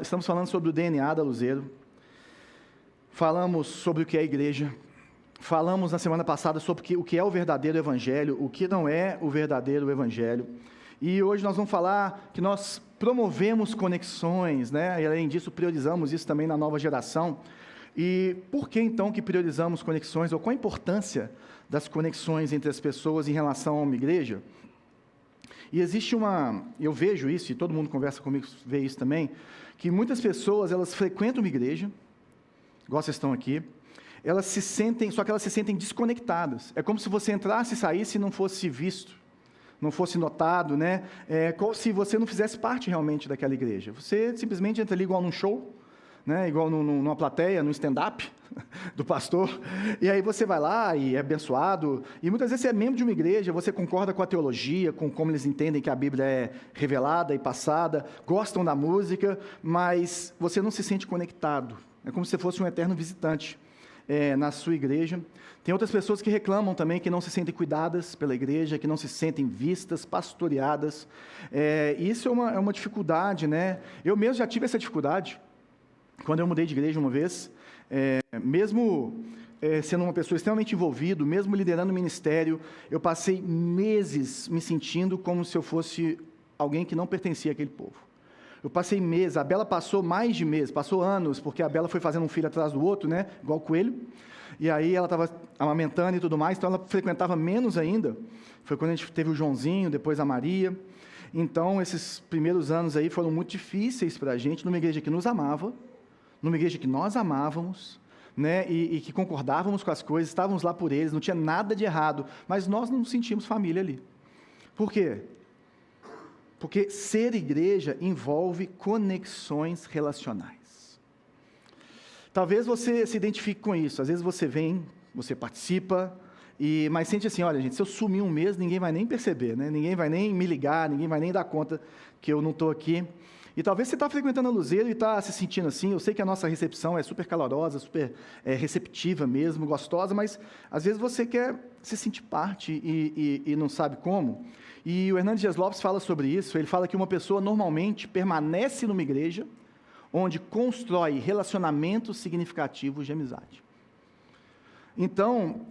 Estamos falando sobre o DNA da Luzeiro, falamos sobre o que é a igreja, falamos na semana passada sobre o que é o verdadeiro evangelho, o que não é o verdadeiro evangelho, e hoje nós vamos falar que nós promovemos conexões, né? E além disso priorizamos isso também na nova geração. E por que então que priorizamos conexões, ou qual a importância das conexões entre as pessoas em relação a uma igreja? E existe eu vejo isso, e todo mundo conversa comigo, vê isso também, que muitas pessoas, elas frequentam uma igreja, igual vocês estão aqui, só que elas se sentem desconectadas. É como se você entrasse e saísse e não fosse visto, não fosse notado, né? É como se você não fizesse parte realmente daquela igreja. Você simplesmente entra ali igual num show, né? Igual numa plateia, num stand-up do pastor, e aí você vai lá e é abençoado, e muitas vezes você é membro de uma igreja, você concorda com a teologia, com como eles entendem que a Bíblia é revelada e passada, gostam da música, mas você não se sente conectado. É como se fosse um eterno visitante na sua igreja. Tem outras pessoas que reclamam também que não se sentem cuidadas pela igreja, que não se sentem vistas, pastoreadas. Isso é uma dificuldade, né? Eu mesmo já tive essa dificuldade, quando eu mudei de igreja uma vez, mesmo sendo uma pessoa extremamente envolvida, mesmo liderando o ministério, eu passei meses me sentindo como se eu fosse alguém que não pertencia àquele povo. Eu passei meses, a Bela passou mais de meses, passou anos, porque a Bela foi fazendo um filho atrás do outro, né, igual o coelho, e aí ela estava amamentando e tudo mais, então ela frequentava menos ainda. Foi quando a gente teve o Joãozinho, depois a Maria. Então, esses primeiros anos aí foram muito difíceis para a gente, numa igreja que nos amava, numa igreja que nós amávamos, né, e que concordávamos com as coisas, estávamos lá por eles, não tinha nada de errado, mas nós não nos sentimos família ali. Por quê? Porque ser igreja envolve conexões relacionais. Talvez você se identifique com isso. Às vezes você vem, você participa, mas sente assim, olha gente, se eu sumir um mês, ninguém vai nem perceber, né? Ninguém vai nem me ligar, ninguém vai nem dar conta que eu não estou aqui. E talvez você está frequentando a Luzeiro e está se sentindo assim. Eu sei que a nossa recepção é super calorosa, super receptiva mesmo, gostosa, mas às vezes você quer se sentir parte e não sabe como. E o Hernandes Dias Lopes fala sobre isso. Ele fala que uma pessoa normalmente permanece numa igreja onde constrói relacionamentos significativos de amizade. Então,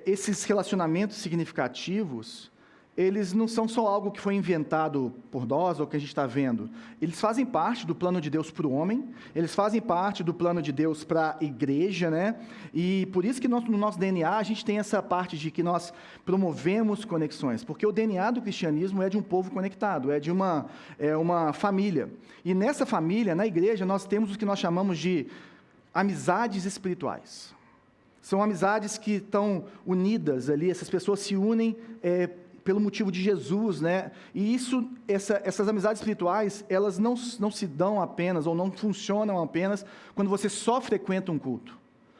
esses relacionamentos significativos, eles não são só algo que foi inventado por nós, ou que a gente está vendo. Eles fazem parte do plano de Deus para o homem, eles fazem parte do plano de Deus para a igreja, né? E por isso que no nosso DNA a gente tem essa parte de que nós promovemos conexões, porque o DNA do cristianismo é de um povo conectado, é de uma família. E nessa família, na igreja, nós temos o que nós chamamos de amizades espirituais. São amizades que estão unidas ali, essas pessoas se unem pelo motivo de Jesus, né? E essas amizades espirituais, elas não se dão apenas, ou não funcionam apenas, quando você só frequenta um culto.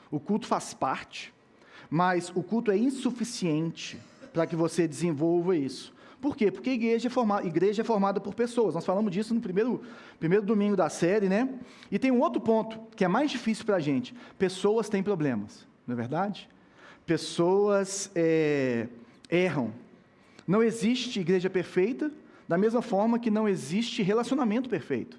O culto faz parte, mas o culto é insuficiente para que você desenvolva isso. Por quê? Porque a igreja é formada por pessoas. Nós falamos disso no primeiro domingo da série, né? E tem um outro ponto, que é mais difícil para a gente. Pessoas têm problemas, não é verdade? Pessoas erram. Não existe igreja perfeita, da mesma forma que não existe relacionamento perfeito.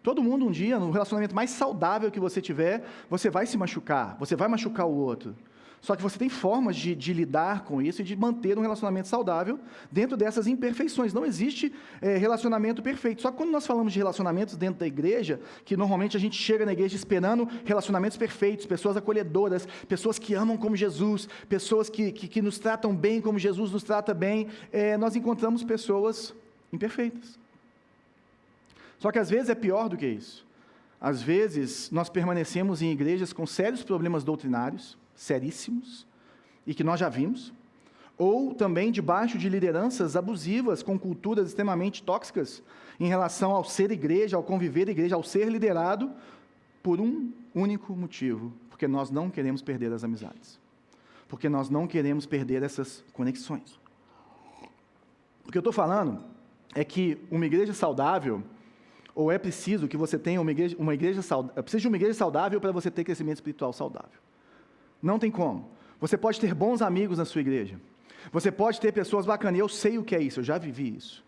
Todo mundo um dia, no relacionamento mais saudável que você tiver, você vai se machucar, você vai machucar o outro. Só que você tem formas de lidar com isso e de manter um relacionamento saudável dentro dessas imperfeições. Não existe relacionamento perfeito. Só que quando nós falamos de relacionamentos dentro da igreja, que normalmente a gente chega na igreja esperando relacionamentos perfeitos, pessoas acolhedoras, pessoas que amam como Jesus, pessoas que nos tratam bem como Jesus nos trata bem, nós encontramos pessoas imperfeitas. Só que às vezes é pior do que isso. Às vezes nós permanecemos em igrejas com sérios problemas doutrinários, seríssimos, e que nós já vimos, ou também debaixo de lideranças abusivas, com culturas extremamente tóxicas, em relação ao ser igreja, ao conviver igreja, ao ser liderado, por um único motivo, porque nós não queremos perder as amizades, porque nós não queremos perder essas conexões. O que eu estou falando é que uma igreja saudável, ou é preciso que você tenha uma igreja saudável, é preciso de uma igreja saudável para você ter crescimento espiritual saudável. Não tem como. Você pode ter bons amigos na sua igreja. Você pode ter pessoas bacanas. Eu sei o que é isso, eu já vivi isso.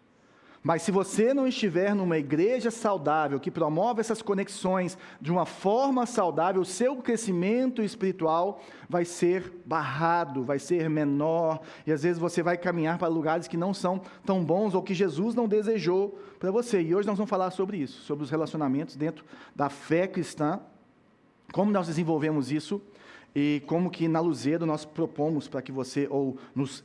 Mas se você não estiver numa igreja saudável, que promove essas conexões de uma forma saudável, o seu crescimento espiritual vai ser barrado, vai ser menor, e às vezes você vai caminhar para lugares que não são tão bons, ou que Jesus não desejou para você. E hoje nós vamos falar sobre isso, sobre os relacionamentos dentro da fé cristã, como nós desenvolvemos isso, e como que na Luzeiro nós propomos para que você, ou nos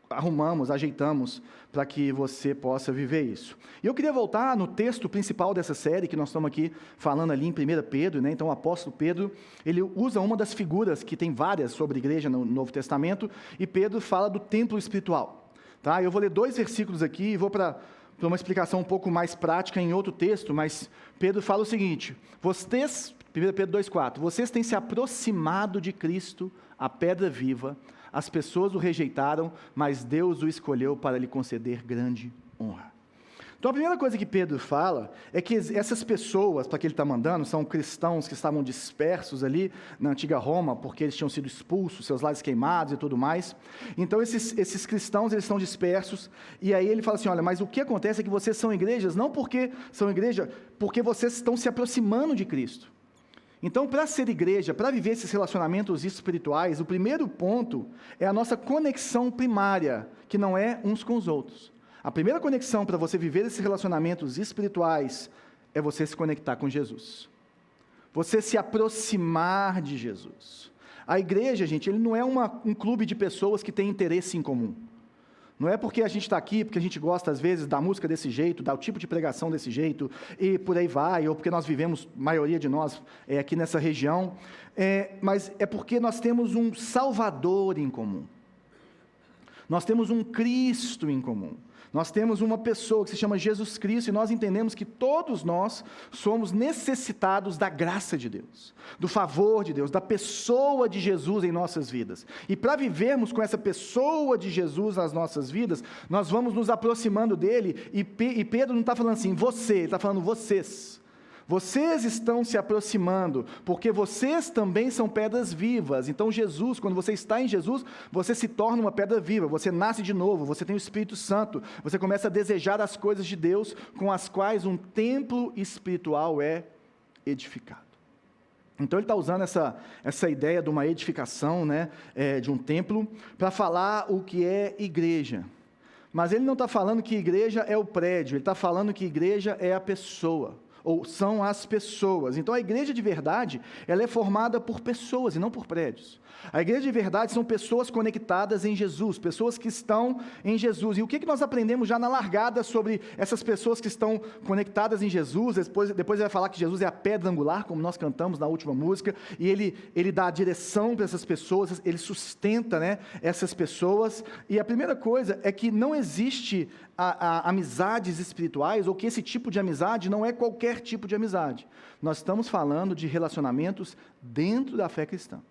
arrumamos, ajeitamos para que você possa viver isso. E eu queria voltar no texto principal dessa série, que nós estamos aqui falando ali em 1 Pedro, né? Então o apóstolo Pedro, ele usa uma das figuras, que tem várias sobre igreja no Novo Testamento, e Pedro fala do templo espiritual. Tá? Eu vou ler 2 versículos aqui, e vou para uma explicação um pouco mais prática em outro texto, mas Pedro fala o seguinte: 1 Pedro 2,4, vocês têm se aproximado de Cristo, a pedra viva. As pessoas o rejeitaram, mas Deus o escolheu para lhe conceder grande honra. Então a primeira coisa que Pedro fala é que essas pessoas, para que ele está mandando, são cristãos que estavam dispersos ali na antiga Roma, porque eles tinham sido expulsos, seus lares queimados e tudo mais. Então esses cristãos, eles estão dispersos, e aí ele fala assim: olha, mas o que acontece é que vocês são igrejas, não porque são igreja, porque vocês estão se aproximando de Cristo. Então, para ser igreja, para viver esses relacionamentos espirituais, o primeiro ponto é a nossa conexão primária, que não é uns com os outros. A primeira conexão para você viver esses relacionamentos espirituais é você se conectar com Jesus. Você se aproximar de Jesus. A igreja, gente, ele não é um clube de pessoas que tem interesse em comum. Não é porque a gente está aqui, porque a gente gosta, às vezes, da música desse jeito, do tipo de pregação desse jeito, e por aí vai, ou porque nós vivemos, a maioria de nós, aqui nessa região, mas é porque nós temos um Salvador em comum. Nós temos um Cristo em comum. Nós temos uma pessoa que se chama Jesus Cristo, e nós entendemos que todos nós somos necessitados da graça de Deus, do favor de Deus, da pessoa de Jesus em nossas vidas. E para vivermos com essa pessoa de Jesus nas nossas vidas, nós vamos nos aproximando dele, e Pedro não está falando assim, você, ele está falando vocês. Vocês estão se aproximando, porque vocês também são pedras vivas. Então Jesus, quando você está em Jesus, você se torna uma pedra viva, você nasce de novo, você tem o Espírito Santo, você começa a desejar as coisas de Deus, com as quais um templo espiritual é edificado. Então ele está usando essa ideia de uma edificação, né, de um templo, para falar o que é igreja. Mas ele não está falando que igreja é o prédio, ele está falando que igreja é a pessoa, ou são as pessoas. Então a igreja de verdade, ela é formada por pessoas e não por prédios. A igreja de verdade são pessoas conectadas em Jesus, pessoas que estão em Jesus. E o que nós aprendemos já na largada sobre essas pessoas que estão conectadas em Jesus? Depois ele vai falar que Jesus é a pedra angular, como nós cantamos na última música, e ele dá a direção para essas pessoas, ele sustenta, né, essas pessoas. E a primeira coisa é que não existe amizades espirituais, ou que esse tipo de amizade não é qualquer tipo de amizade. Nós estamos falando de relacionamentos dentro da fé cristã.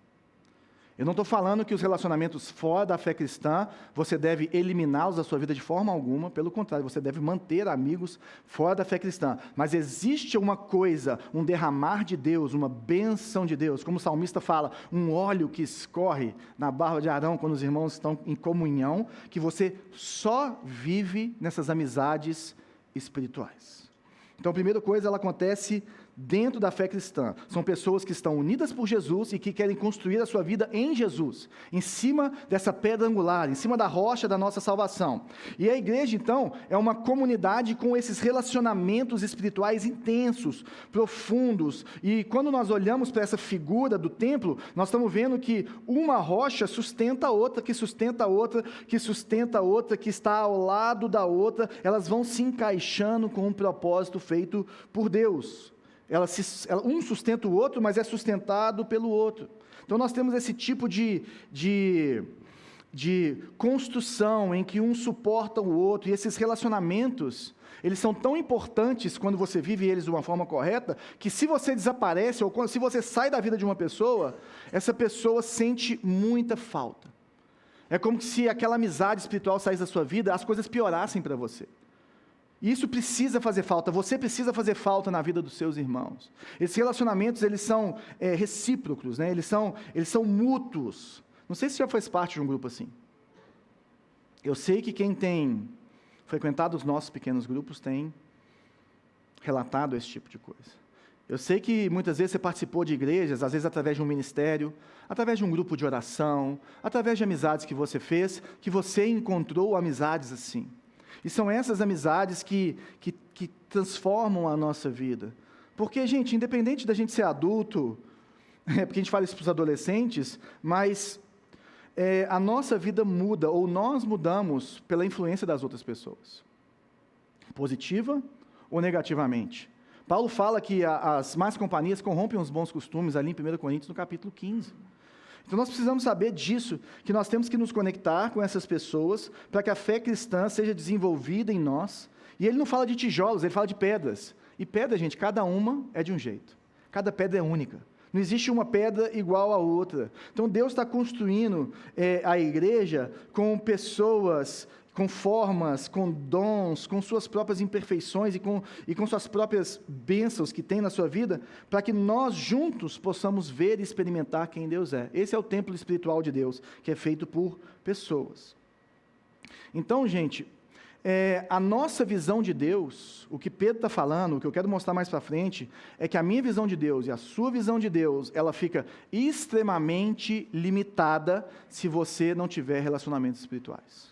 Eu não estou falando que os relacionamentos fora da fé cristã, você deve eliminá-los da sua vida de forma alguma, pelo contrário, você deve manter amigos fora da fé cristã. Mas existe uma coisa, um derramar de Deus, uma bênção de Deus, como o salmista fala, um óleo que escorre na barba de Arão quando os irmãos estão em comunhão, que você só vive nessas amizades espirituais. Então a primeira coisa, ela acontece dentro da fé cristã. São pessoas que estão unidas por Jesus e que querem construir a sua vida em Jesus, em cima dessa pedra angular, em cima da rocha da nossa salvação. E a igreja, então, é uma comunidade com esses relacionamentos espirituais intensos, profundos. E quando nós olhamos para essa figura do templo, nós estamos vendo que uma rocha sustenta a outra, que sustenta a outra, que sustenta a outra, que está ao lado da outra. Elas vão se encaixando com um propósito feito por Deus. Um sustenta o outro, mas é sustentado pelo outro. Então nós temos esse tipo de construção em que um suporta o outro, e esses relacionamentos, eles são tão importantes quando você vive eles de uma forma correta, que se você desaparece, ou se você sai da vida de uma pessoa, essa pessoa sente muita falta. É como se aquela amizade espiritual saísse da sua vida, as coisas piorassem para você. E isso precisa fazer falta, você precisa fazer falta na vida dos seus irmãos. Esses relacionamentos, eles são recíprocos, né? Eles são mútuos. Não sei se já faz parte de um grupo assim. Eu sei que quem tem frequentado os nossos pequenos grupos têm relatado esse tipo de coisa. Eu sei que muitas vezes você participou de igrejas, às vezes através de um ministério, através de um grupo de oração, através de amizades que você fez, que você encontrou amizades assim. E são essas amizades que transformam a nossa vida. Porque, gente, independente da gente ser adulto, porque a gente fala isso para os adolescentes, mas a nossa vida muda, ou nós mudamos pela influência das outras pessoas. Positiva ou negativamente. Paulo fala que as más companhias corrompem os bons costumes, ali em 1 Coríntios, no capítulo 15. Então nós precisamos saber disso, que nós temos que nos conectar com essas pessoas, para que a fé cristã seja desenvolvida em nós. E ele não fala de tijolos, ele fala de pedras. E pedra, gente, cada uma é de um jeito. Cada pedra é única. Não existe uma pedra igual à outra. Então Deus está construindo a igreja com pessoas, com formas, com dons, com suas próprias imperfeições e com suas próprias bênçãos que tem na sua vida, para que nós juntos possamos ver e experimentar quem Deus é. Esse é o templo espiritual de Deus, que é feito por pessoas. Então, gente, a nossa visão de Deus, o que Pedro está falando, o que eu quero mostrar mais para frente, é que a minha visão de Deus e a sua visão de Deus, ela fica extremamente limitada se você não tiver relacionamentos espirituais.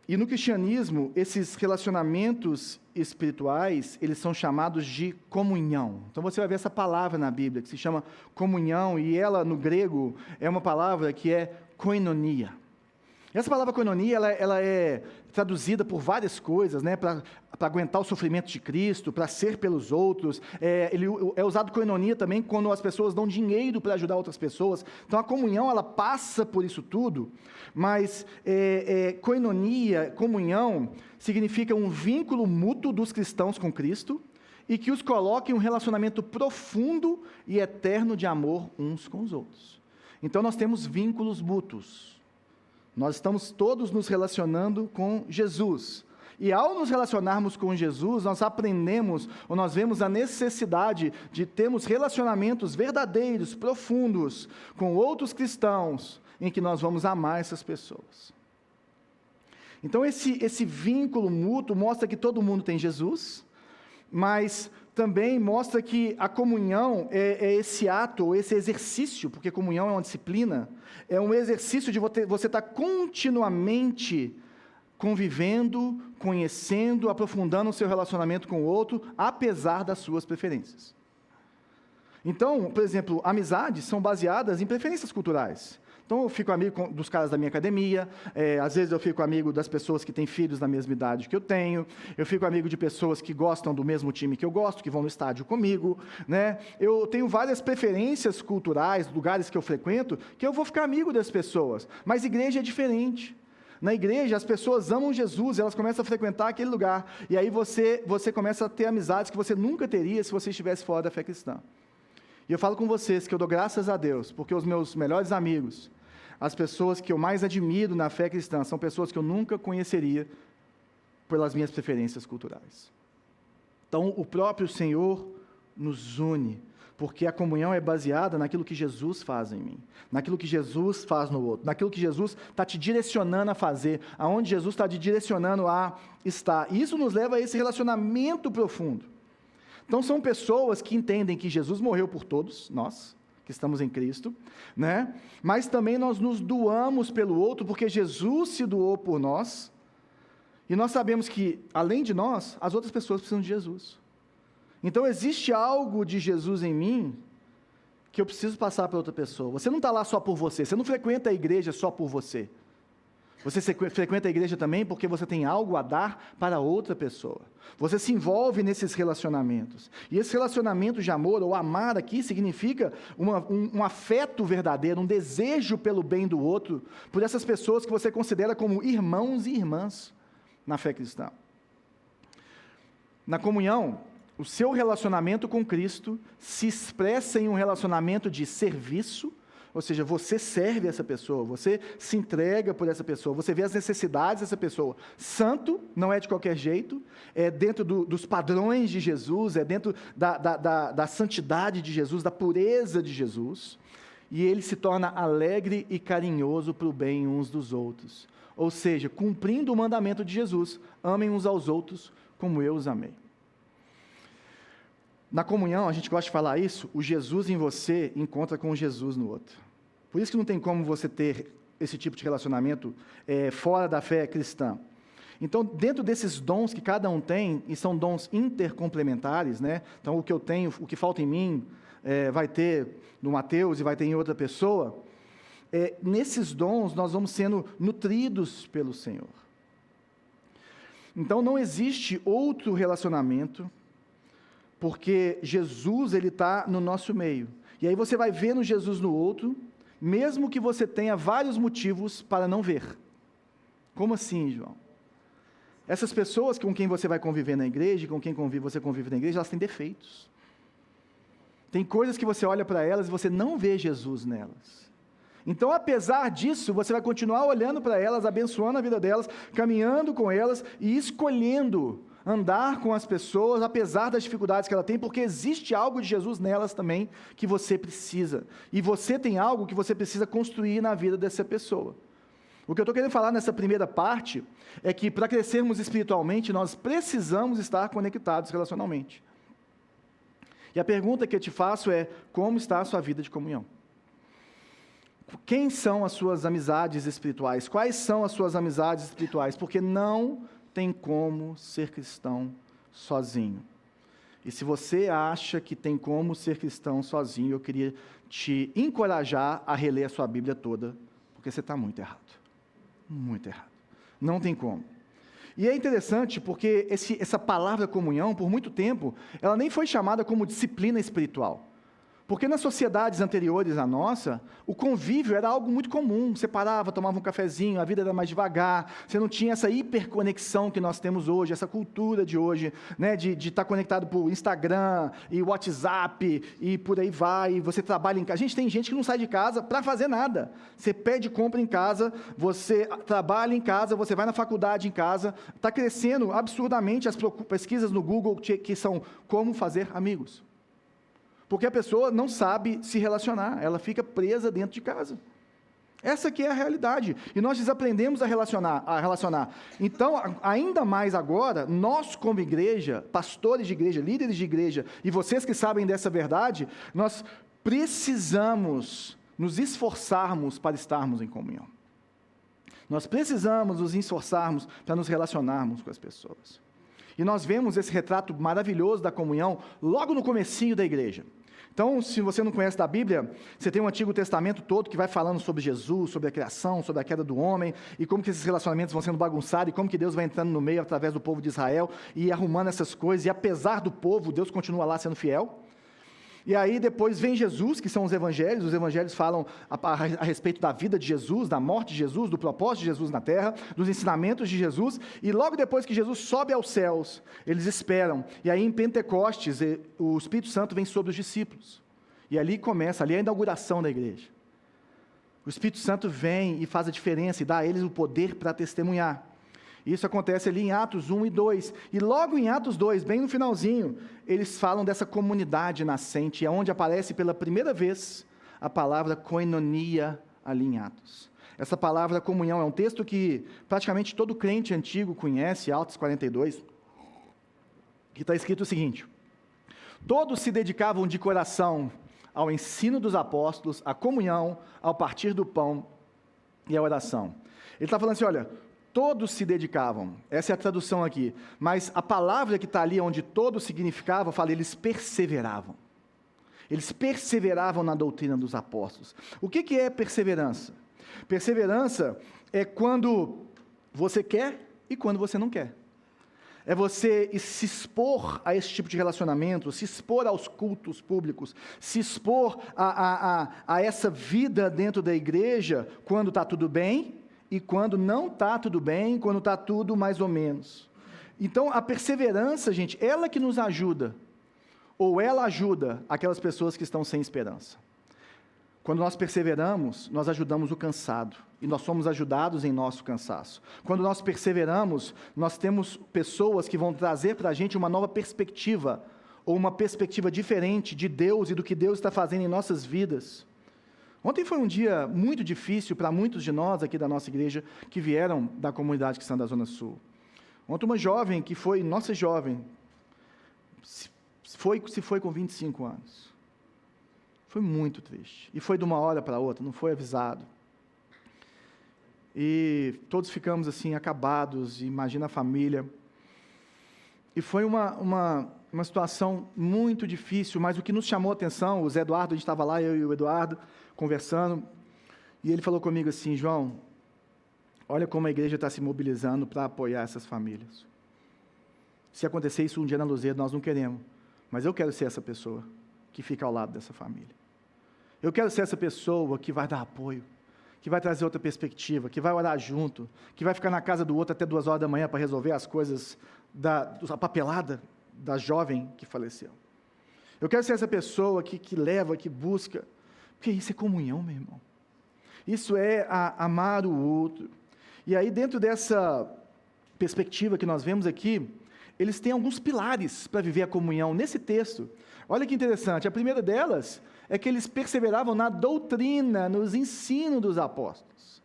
E no cristianismo, esses relacionamentos espirituais, eles são chamados de comunhão. Então você vai ver essa palavra na Bíblia, que se chama comunhão, e ela, no grego, é uma palavra que é koinonia. Essa palavra koinonia, ela é traduzida por várias coisas, né, para aguentar o sofrimento de Cristo, para ser pelos outros. É usado koinonia também quando as pessoas dão dinheiro para ajudar outras pessoas. Então a comunhão, ela passa por isso tudo, mas koinonia, comunhão, significa um vínculo mútuo dos cristãos com Cristo e que os coloca em um relacionamento profundo e eterno de amor uns com os outros. Então nós temos vínculos mútuos. Nós estamos todos nos relacionando com Jesus. E ao nos relacionarmos com Jesus, nós aprendemos, ou nós vemos a necessidade de termos relacionamentos verdadeiros, profundos, com outros cristãos, em que nós vamos amar essas pessoas. Então esse vínculo mútuo mostra que todo mundo tem Jesus, mas também mostra que a comunhão é esse ato, ou esse exercício, porque comunhão é uma disciplina, é um exercício de você estar continuamente convivendo, conhecendo, aprofundando o seu relacionamento com o outro, apesar das suas preferências. Então, por exemplo, amizades são baseadas em preferências culturais. Então, eu fico amigo dos caras da minha academia, às vezes eu fico amigo das pessoas que têm filhos da mesma idade que eu tenho, eu fico amigo de pessoas que gostam do mesmo time que eu gosto, que vão no estádio comigo, né? Eu tenho várias preferências culturais, lugares que eu frequento, que eu vou ficar amigo das pessoas, mas igreja é diferente. Na igreja, as pessoas amam Jesus, elas começam a frequentar aquele lugar, e aí você começa a ter amizades que você nunca teria se você estivesse fora da fé cristã. E eu falo com vocês que eu dou graças a Deus, porque os meus melhores amigos, as pessoas que eu mais admiro na fé cristã, são pessoas que eu nunca conheceria pelas minhas preferências culturais. Então, o próprio Senhor nos une, porque a comunhão é baseada naquilo que Jesus faz em mim, naquilo que Jesus faz no outro, naquilo que Jesus está te direcionando a fazer, aonde Jesus está te direcionando a estar. E isso nos leva a esse relacionamento profundo. Então, são pessoas que entendem que Jesus morreu por todos, nós, que estamos em Cristo, né? Mas também nós nos doamos pelo outro, porque Jesus se doou por nós, e nós sabemos que, além de nós, as outras pessoas precisam de Jesus. Então, existe algo de Jesus em mim, que eu preciso passar para outra pessoa. Você não está lá só por você, você não frequenta a igreja só por você. Você frequenta a igreja também porque você tem algo a dar para outra pessoa. Você se envolve nesses relacionamentos. E esse relacionamento de amor, ou amar aqui, significa um afeto verdadeiro, um desejo pelo bem do outro, por essas pessoas que você considera como irmãos e irmãs na fé cristã. Na comunhão, o seu relacionamento com Cristo se expressa em um relacionamento de serviço, ou seja, você serve essa pessoa, você se entrega por essa pessoa, você vê as necessidades dessa pessoa. Santo não é de qualquer jeito, é dentro dos padrões de Jesus, é dentro da santidade de Jesus, da pureza de Jesus, e ele se torna alegre e carinhoso para o bem uns dos outros. ou seja, cumprindo o mandamento de Jesus, amem uns aos outros como eu os amei. Na comunhão, a gente gosta de falar isso, o Jesus em você encontra com o Jesus no outro. Por isso que não tem como você ter esse tipo de relacionamento fora da fé cristã. Então, dentro desses dons que cada um tem, e são dons intercomplementares, né? Então, o que eu tenho, o que falta em mim, vai ter no Mateus e vai ter em outra pessoa. Nesses dons, nós vamos sendo nutridos pelo Senhor. Então, não existe outro relacionamento, porque Jesus, ele está no nosso meio. E aí você vai vendo Jesus no outro, mesmo que você tenha vários motivos para não ver. Como assim, João? Essas pessoas com quem você vai conviver na igreja, com quem você convive na igreja, elas têm defeitos. Tem coisas que você olha para elas e você não vê Jesus nelas. Então, apesar disso, você vai continuar olhando para elas, abençoando a vida delas, caminhando com elas e escolhendo andar com as pessoas, apesar das dificuldades que ela tem, porque existe algo de Jesus nelas também que você precisa. E você tem algo que você precisa construir na vida dessa pessoa. O que eu estou querendo falar nessa primeira parte é que para crescermos espiritualmente, nós precisamos estar conectados relacionalmente. E a pergunta que eu te faço é, como está a sua vida de comunhão? Quem são as suas amizades espirituais? Quais são as suas amizades espirituais? Porque não tem como ser cristão sozinho. E se você acha que tem como ser cristão sozinho, eu queria te encorajar a reler a sua Bíblia toda, porque você está muito errado. Muito errado. Não tem como. E é interessante porque essa palavra comunhão, por muito tempo, ela nem foi chamada como disciplina espiritual. Porque nas sociedades anteriores à nossa, o convívio era algo muito comum. Você parava, tomava um cafezinho, a vida era mais devagar, você não tinha essa hiperconexão que nós temos hoje, essa cultura de hoje, né, de estar conectado por Instagram e WhatsApp e por aí vai, e você trabalha em casa. Gente, tem gente que não sai de casa para fazer nada. Você pede compra em casa, você trabalha em casa, você vai na faculdade em casa, está crescendo absurdamente as pesquisas no Google que são como fazer amigos. Porque a pessoa não sabe se relacionar, ela fica presa dentro de casa. Essa aqui é a realidade. E nós desaprendemos a relacionar. Então, ainda mais agora, nós como igreja, pastores de igreja, líderes de igreja, e vocês que sabem dessa verdade, nós precisamos nos esforçarmos para estarmos em comunhão. Nós precisamos nos esforçarmos para nos relacionarmos com as pessoas. E nós vemos esse retrato maravilhoso da comunhão logo no comecinho da igreja. Então, se você não conhece da Bíblia, você tem o Antigo Testamento todo que vai falando sobre Jesus, sobre a criação, sobre a queda do homem, e como que esses relacionamentos vão sendo bagunçados, e como que Deus vai entrando no meio através do povo de Israel, e arrumando essas coisas, e apesar do povo, Deus continua lá sendo fiel. E aí depois vem Jesus, que são os evangelhos falam a respeito da vida de Jesus, da morte de Jesus, do propósito de Jesus na terra, dos ensinamentos de Jesus, e logo depois que Jesus sobe aos céus, eles esperam, e aí em Pentecostes, o Espírito Santo vem sobre os discípulos, e ali é a inauguração da igreja. O Espírito Santo vem e faz a diferença, e dá a eles o poder para testemunhar. Isso acontece ali em Atos 1 e 2. E logo em Atos 2, bem no finalzinho, eles falam dessa comunidade nascente, é onde aparece pela primeira vez a palavra koinonia ali em Atos. Essa palavra comunhão é um texto que praticamente todo crente antigo conhece, Atos 42, que está escrito o seguinte: todos se dedicavam de coração ao ensino dos apóstolos, à comunhão, ao partir do pão e à oração. Ele está falando assim, olha, todos se dedicavam, essa é a tradução aqui, mas a palavra que está ali onde todos significava, fala, eles perseveravam na doutrina dos apóstolos. O que é perseverança? Perseverança é quando você quer e quando você não quer. É você se expor a esse tipo de relacionamento, se expor aos cultos públicos, se expor a essa vida dentro da igreja, quando está tudo bem, e quando não está tudo bem, quando está tudo mais ou menos. Então, a perseverança, gente, ela que nos ajuda, ou ela ajuda aquelas pessoas que estão sem esperança. Quando nós perseveramos, nós ajudamos o cansado, e nós somos ajudados em nosso cansaço. Quando nós perseveramos, nós temos pessoas que vão trazer para a gente uma nova perspectiva, ou uma perspectiva diferente de Deus e do que Deus está fazendo em nossas vidas. Ontem foi um dia muito difícil para muitos de nós aqui da nossa igreja que vieram da comunidade cristã da Zona Sul. Ontem uma jovem que foi, nossa jovem, se foi com 25 anos. Foi muito triste. E foi de uma hora para outra, não foi avisado. E todos ficamos assim, acabados, imagina a família. E foi uma situação muito difícil, mas o que nos chamou a atenção, o Zé Eduardo, a gente estava lá, eu e o Eduardo, conversando, e ele falou comigo assim: João, olha como a igreja está se mobilizando para apoiar essas famílias. Se acontecer isso um dia na Luzeiro, nós não queremos, mas eu quero ser essa pessoa que fica ao lado dessa família. Eu quero ser essa pessoa que vai dar apoio, que vai trazer outra perspectiva, que vai orar junto, que vai ficar na casa do outro até 2 horas da manhã para resolver as coisas da papelada da jovem que faleceu. Eu quero ser essa pessoa que leva, que busca, porque isso é comunhão, meu irmão. Isso é amar o outro. E aí, dentro dessa perspectiva que nós vemos aqui, eles têm alguns pilares para viver a comunhão nesse texto. Olha que interessante, a primeira delas é que eles perseveravam na doutrina, nos ensinos dos apóstolos.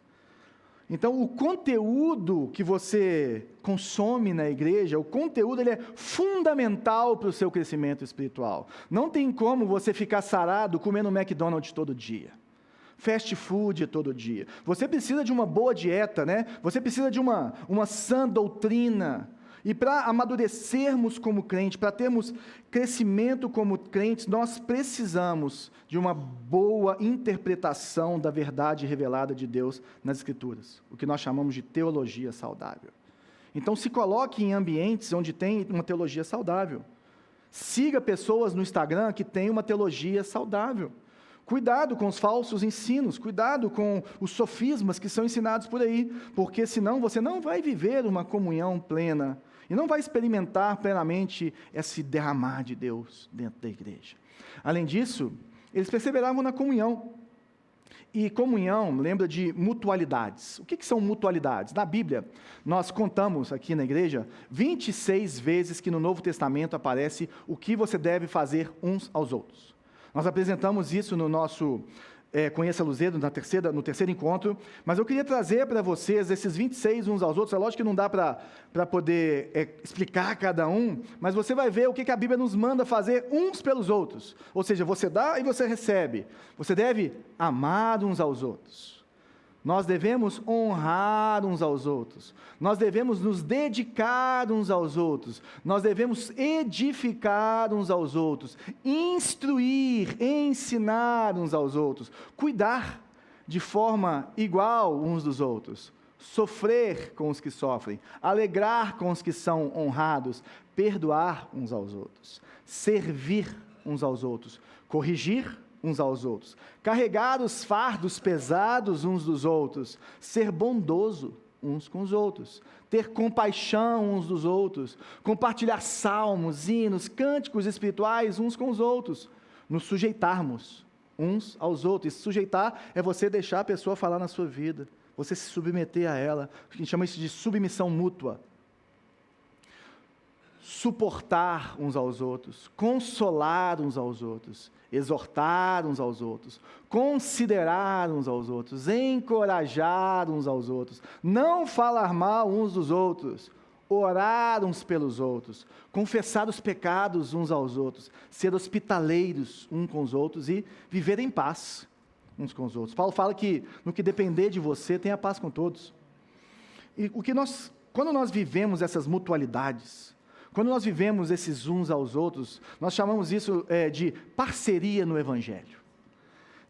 Então, o conteúdo que você consome na igreja, o conteúdo ele é fundamental para o seu crescimento espiritual. Não tem como você ficar sarado comendo McDonald's todo dia, fast food todo dia. Você precisa de uma boa dieta, né? Você precisa de uma sã doutrina. E para amadurecermos como crente, para termos crescimento como crentes, nós precisamos de uma boa interpretação da verdade revelada de Deus nas Escrituras, o que nós chamamos de teologia saudável. Então, se coloque em ambientes onde tem uma teologia saudável. Siga pessoas no Instagram que têm uma teologia saudável. Cuidado com os falsos ensinos, cuidado com os sofismas que são ensinados por aí, porque senão você não vai viver uma comunhão plena e não vai experimentar plenamente esse derramar de Deus dentro da igreja. Além disso, eles perseveravam na comunhão. E comunhão lembra de mutualidades. O que são mutualidades? Na Bíblia, nós contamos aqui na igreja 26 vezes que no Novo Testamento aparece o que você deve fazer uns aos outros. Nós apresentamos isso no nosso Conheça Luzeiro, no terceiro encontro, mas eu queria trazer para vocês esses 26 uns aos outros. É lógico que não dá para poder explicar cada um, mas você vai ver o que a Bíblia nos manda fazer uns pelos outros. Ou seja, você dá e você recebe. Você deve amar uns aos outros. Nós devemos honrar uns aos outros. Nós devemos nos dedicar uns aos outros. Nós devemos edificar uns aos outros. Instruir, ensinar uns aos outros. Cuidar de forma igual uns dos outros. Sofrer com os que sofrem. Alegrar com os que são honrados. Perdoar uns aos outros. Servir uns aos outros. Corrigir uns aos outros, carregar os fardos pesados uns dos outros, ser bondoso uns com os outros, ter compaixão uns dos outros, compartilhar salmos, hinos, cânticos espirituais uns com os outros, nos sujeitarmos uns aos outros. E sujeitar é você deixar a pessoa falar na sua vida, você se submeter a ela. A gente chama isso de submissão mútua. Suportar uns aos outros, consolar uns aos outros, exortar uns aos outros, considerar uns aos outros, encorajar uns aos outros, não falar mal uns dos outros, orar uns pelos outros, confessar os pecados uns aos outros, ser hospitaleiros uns com os outros e viver em paz uns com os outros. Paulo fala que no que depender de você, tenha paz com todos. E quando nós vivemos essas mutualidades, quando nós vivemos esses uns aos outros, nós chamamos isso de parceria no Evangelho.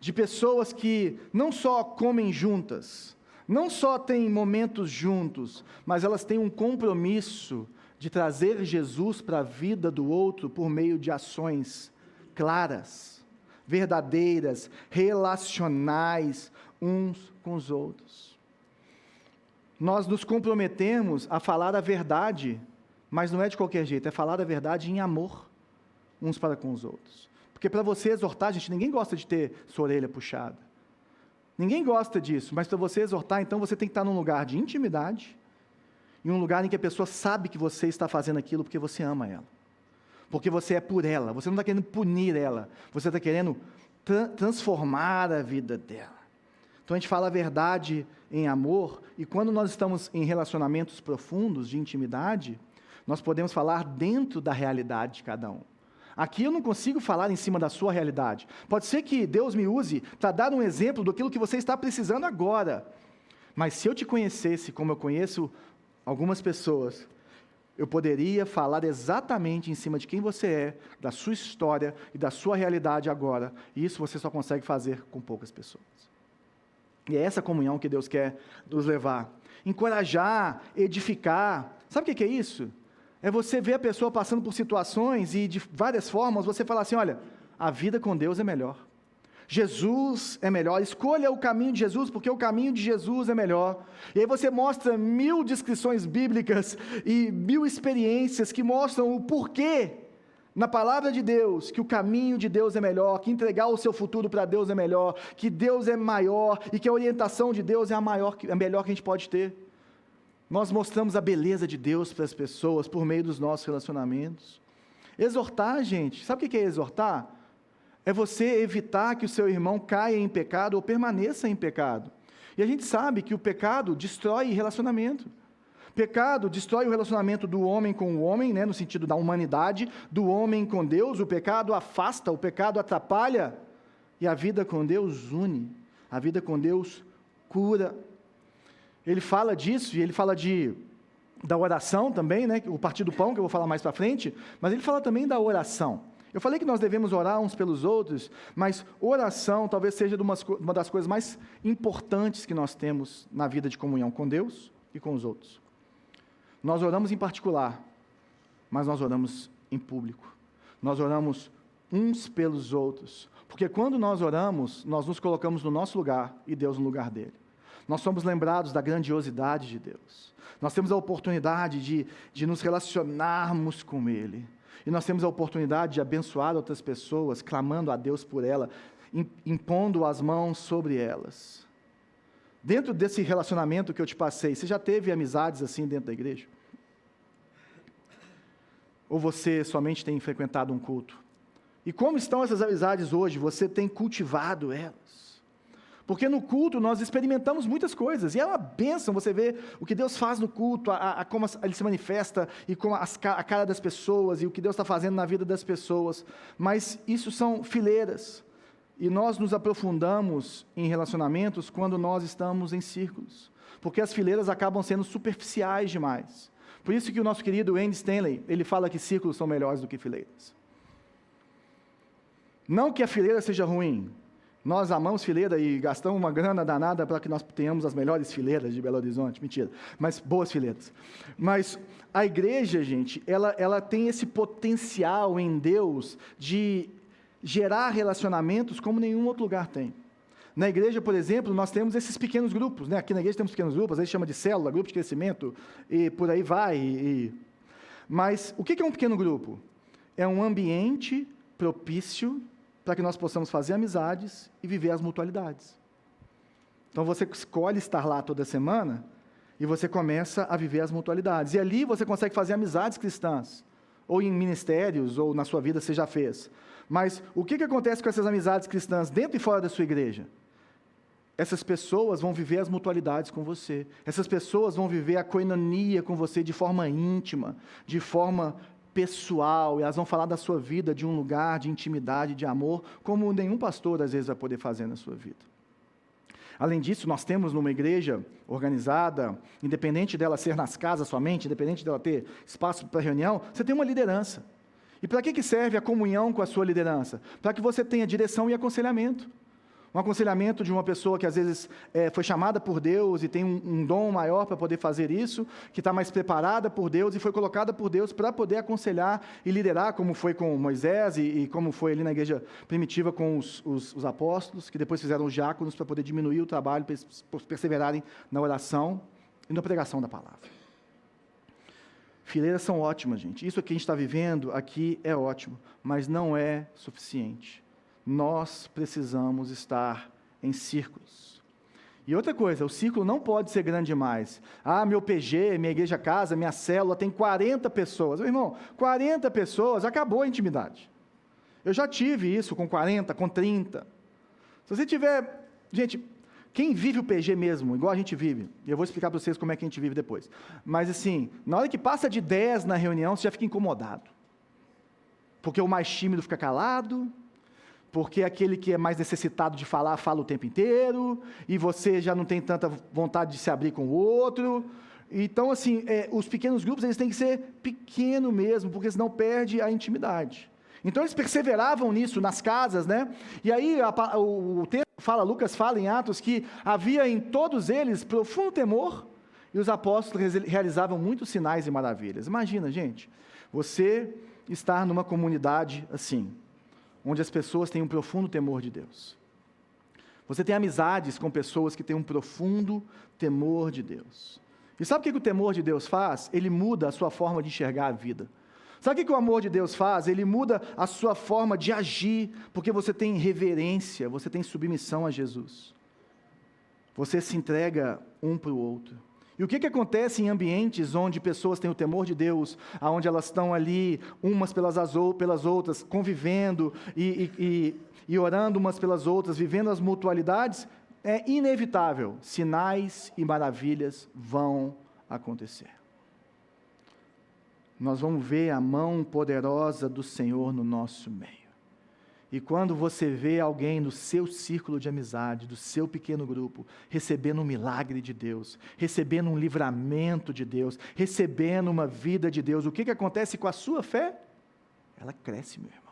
De pessoas que não só comem juntas, não só têm momentos juntos, mas elas têm um compromisso de trazer Jesus para a vida do outro por meio de ações claras, verdadeiras, relacionais uns com os outros. Nós nos comprometemos a falar a verdade, mas não é de qualquer jeito, é falar a verdade em amor, uns para com os outros. Porque para você exortar, gente, ninguém gosta de ter sua orelha puxada. Ninguém gosta disso, mas para você exortar, então você tem que estar num lugar de intimidade, em um lugar em que a pessoa sabe que você está fazendo aquilo porque você ama ela. Porque você é por ela, você não está querendo punir ela, você está querendo transformar a vida dela. Então a gente fala a verdade em amor, e quando nós estamos em relacionamentos profundos de intimidade, nós podemos falar dentro da realidade de cada um. Aqui eu não consigo falar em cima da sua realidade. Pode ser que Deus me use para dar um exemplo daquilo que você está precisando agora. Mas se eu te conhecesse como eu conheço algumas pessoas, eu poderia falar exatamente em cima de quem você é, da sua história e da sua realidade agora. E isso você só consegue fazer com poucas pessoas. E é essa comunhão que Deus quer nos levar. Encorajar, edificar. Sabe o que é isso? É você ver a pessoa passando por situações e de várias formas você falar assim, olha, a vida com Deus é melhor. Jesus é melhor, escolha o caminho de Jesus, porque o caminho de Jesus é melhor. E aí você mostra 1000 descrições bíblicas e 1000 experiências que mostram o porquê, na palavra de Deus, que o caminho de Deus é melhor, que entregar o seu futuro para Deus é melhor, que Deus é maior e que a orientação de Deus é a melhor que a gente pode ter. Nós mostramos a beleza de Deus para as pessoas por meio dos nossos relacionamentos. Exortar, gente, sabe o que é exortar? É você evitar que o seu irmão caia em pecado ou permaneça em pecado. E a gente sabe que o pecado destrói relacionamento. Pecado destrói o relacionamento do homem com o homem, né, no sentido da humanidade, do homem com Deus. O pecado afasta, o pecado atrapalha. E a vida com Deus une. A vida com Deus cura. Ele fala disso, e ele fala da oração também, né, o partir do pão, que eu vou falar mais para frente, mas ele fala também da oração. Eu falei que nós devemos orar uns pelos outros, mas oração talvez seja uma das coisas mais importantes que nós temos na vida de comunhão com Deus e com os outros. Nós oramos em particular, mas nós oramos em público. Nós oramos uns pelos outros, porque quando nós oramos, nós nos colocamos no nosso lugar e Deus no lugar dele. Nós somos lembrados da grandiosidade de Deus. Nós temos a oportunidade de nos relacionarmos com Ele. E nós temos a oportunidade de abençoar outras pessoas, clamando a Deus por ela, impondo as mãos sobre elas. Dentro desse relacionamento que eu te passei, você já teve amizades assim dentro da igreja? Ou você somente tem frequentado um culto? E como estão essas amizades hoje? Você tem cultivado elas? Porque no culto nós experimentamos muitas coisas, e é uma bênção você ver o que Deus faz no culto, como Ele se manifesta, e como a cara das pessoas, e o que Deus está fazendo na vida das pessoas, mas isso são fileiras, e nós nos aprofundamos em relacionamentos quando nós estamos em círculos, porque as fileiras acabam sendo superficiais demais. Por isso que o nosso querido Andy Stanley, ele fala que círculos são melhores do que fileiras. Não que a fileira seja ruim, nós amamos fileira e gastamos uma grana danada para que nós tenhamos as melhores fileiras de Belo Horizonte, mentira, mas boas fileiras. Mas a igreja, gente, ela tem esse potencial em Deus de gerar relacionamentos como nenhum outro lugar tem. Na igreja, por exemplo, nós temos esses pequenos grupos, né? Aqui na igreja temos pequenos grupos, a gente chama de célula, grupo de crescimento, e por aí vai. Mas o que é um pequeno grupo? É um ambiente propício para que nós possamos fazer amizades e viver as mutualidades. Então você escolhe estar lá toda semana e você começa a viver as mutualidades. E ali você consegue fazer amizades cristãs, ou em ministérios, ou na sua vida você já fez. Mas o que acontece com essas amizades cristãs dentro e fora da sua igreja? Essas pessoas vão viver as mutualidades com você. Essas pessoas vão viver a koinonia com você de forma íntima, de forma pessoal, e elas vão falar da sua vida de um lugar de intimidade, de amor, como nenhum pastor às vezes vai poder fazer na sua vida. Além disso, nós temos numa igreja organizada, independente dela ser nas casas somente, independente dela ter espaço para reunião, você tem uma liderança. E para que serve a comunhão com a sua liderança? Para que você tenha direção e aconselhamento. Um aconselhamento de uma pessoa que às vezes foi chamada por Deus e tem um dom maior para poder fazer isso, que está mais preparada por Deus e foi colocada por Deus para poder aconselhar e liderar, como foi com Moisés e como foi ali na igreja primitiva com os apóstolos, que depois fizeram os diáconos para poder diminuir o trabalho, para eles perseverarem na oração e na pregação da palavra. Fileiras são ótimas, gente. Isso que a gente está vivendo aqui é ótimo, mas não é suficiente. Nós precisamos estar em círculos. E outra coisa, o círculo não pode ser grande demais. Meu PG, minha igreja casa, minha célula tem 40 pessoas. Meu irmão, 40 pessoas, acabou a intimidade. Eu já tive isso com 40, com 30. Se você tiver... Gente, quem vive o PG mesmo, igual a gente vive, e eu vou explicar para vocês como é que a gente vive depois, mas assim, na hora que passa de 10 na reunião, você já fica incomodado. Porque o mais tímido fica calado, porque aquele que é mais necessitado de falar, fala o tempo inteiro, e você já não tem tanta vontade de se abrir com o outro. Então, assim, os pequenos grupos, eles têm que ser pequeno mesmo, porque senão perde a intimidade. Então, eles perseveravam nisso, nas casas, né? E aí, o texto fala, Lucas fala em Atos, que havia em todos eles profundo temor, e os apóstolos realizavam muitos sinais e maravilhas. Imagina, gente, você estar numa comunidade assim, onde as pessoas têm um profundo temor de Deus. Você tem amizades com pessoas que têm um profundo temor de Deus. E sabe o que o temor de Deus faz? Ele muda a sua forma de enxergar a vida. Sabe o que o amor de Deus faz? Ele muda a sua forma de agir, porque você tem reverência, você tem submissão a Jesus. Você se entrega um para o outro. E o que acontece em ambientes onde pessoas têm o temor de Deus, onde elas estão ali, umas pelas outras, convivendo e orando umas pelas outras, vivendo as mutualidades, é inevitável, sinais e maravilhas vão acontecer. Nós vamos ver a mão poderosa do Senhor no nosso meio. E quando você vê alguém no seu círculo de amizade, do seu pequeno grupo, recebendo um milagre de Deus, recebendo um livramento de Deus, recebendo uma vida de Deus, o que acontece com a sua fé? Ela cresce, meu irmão.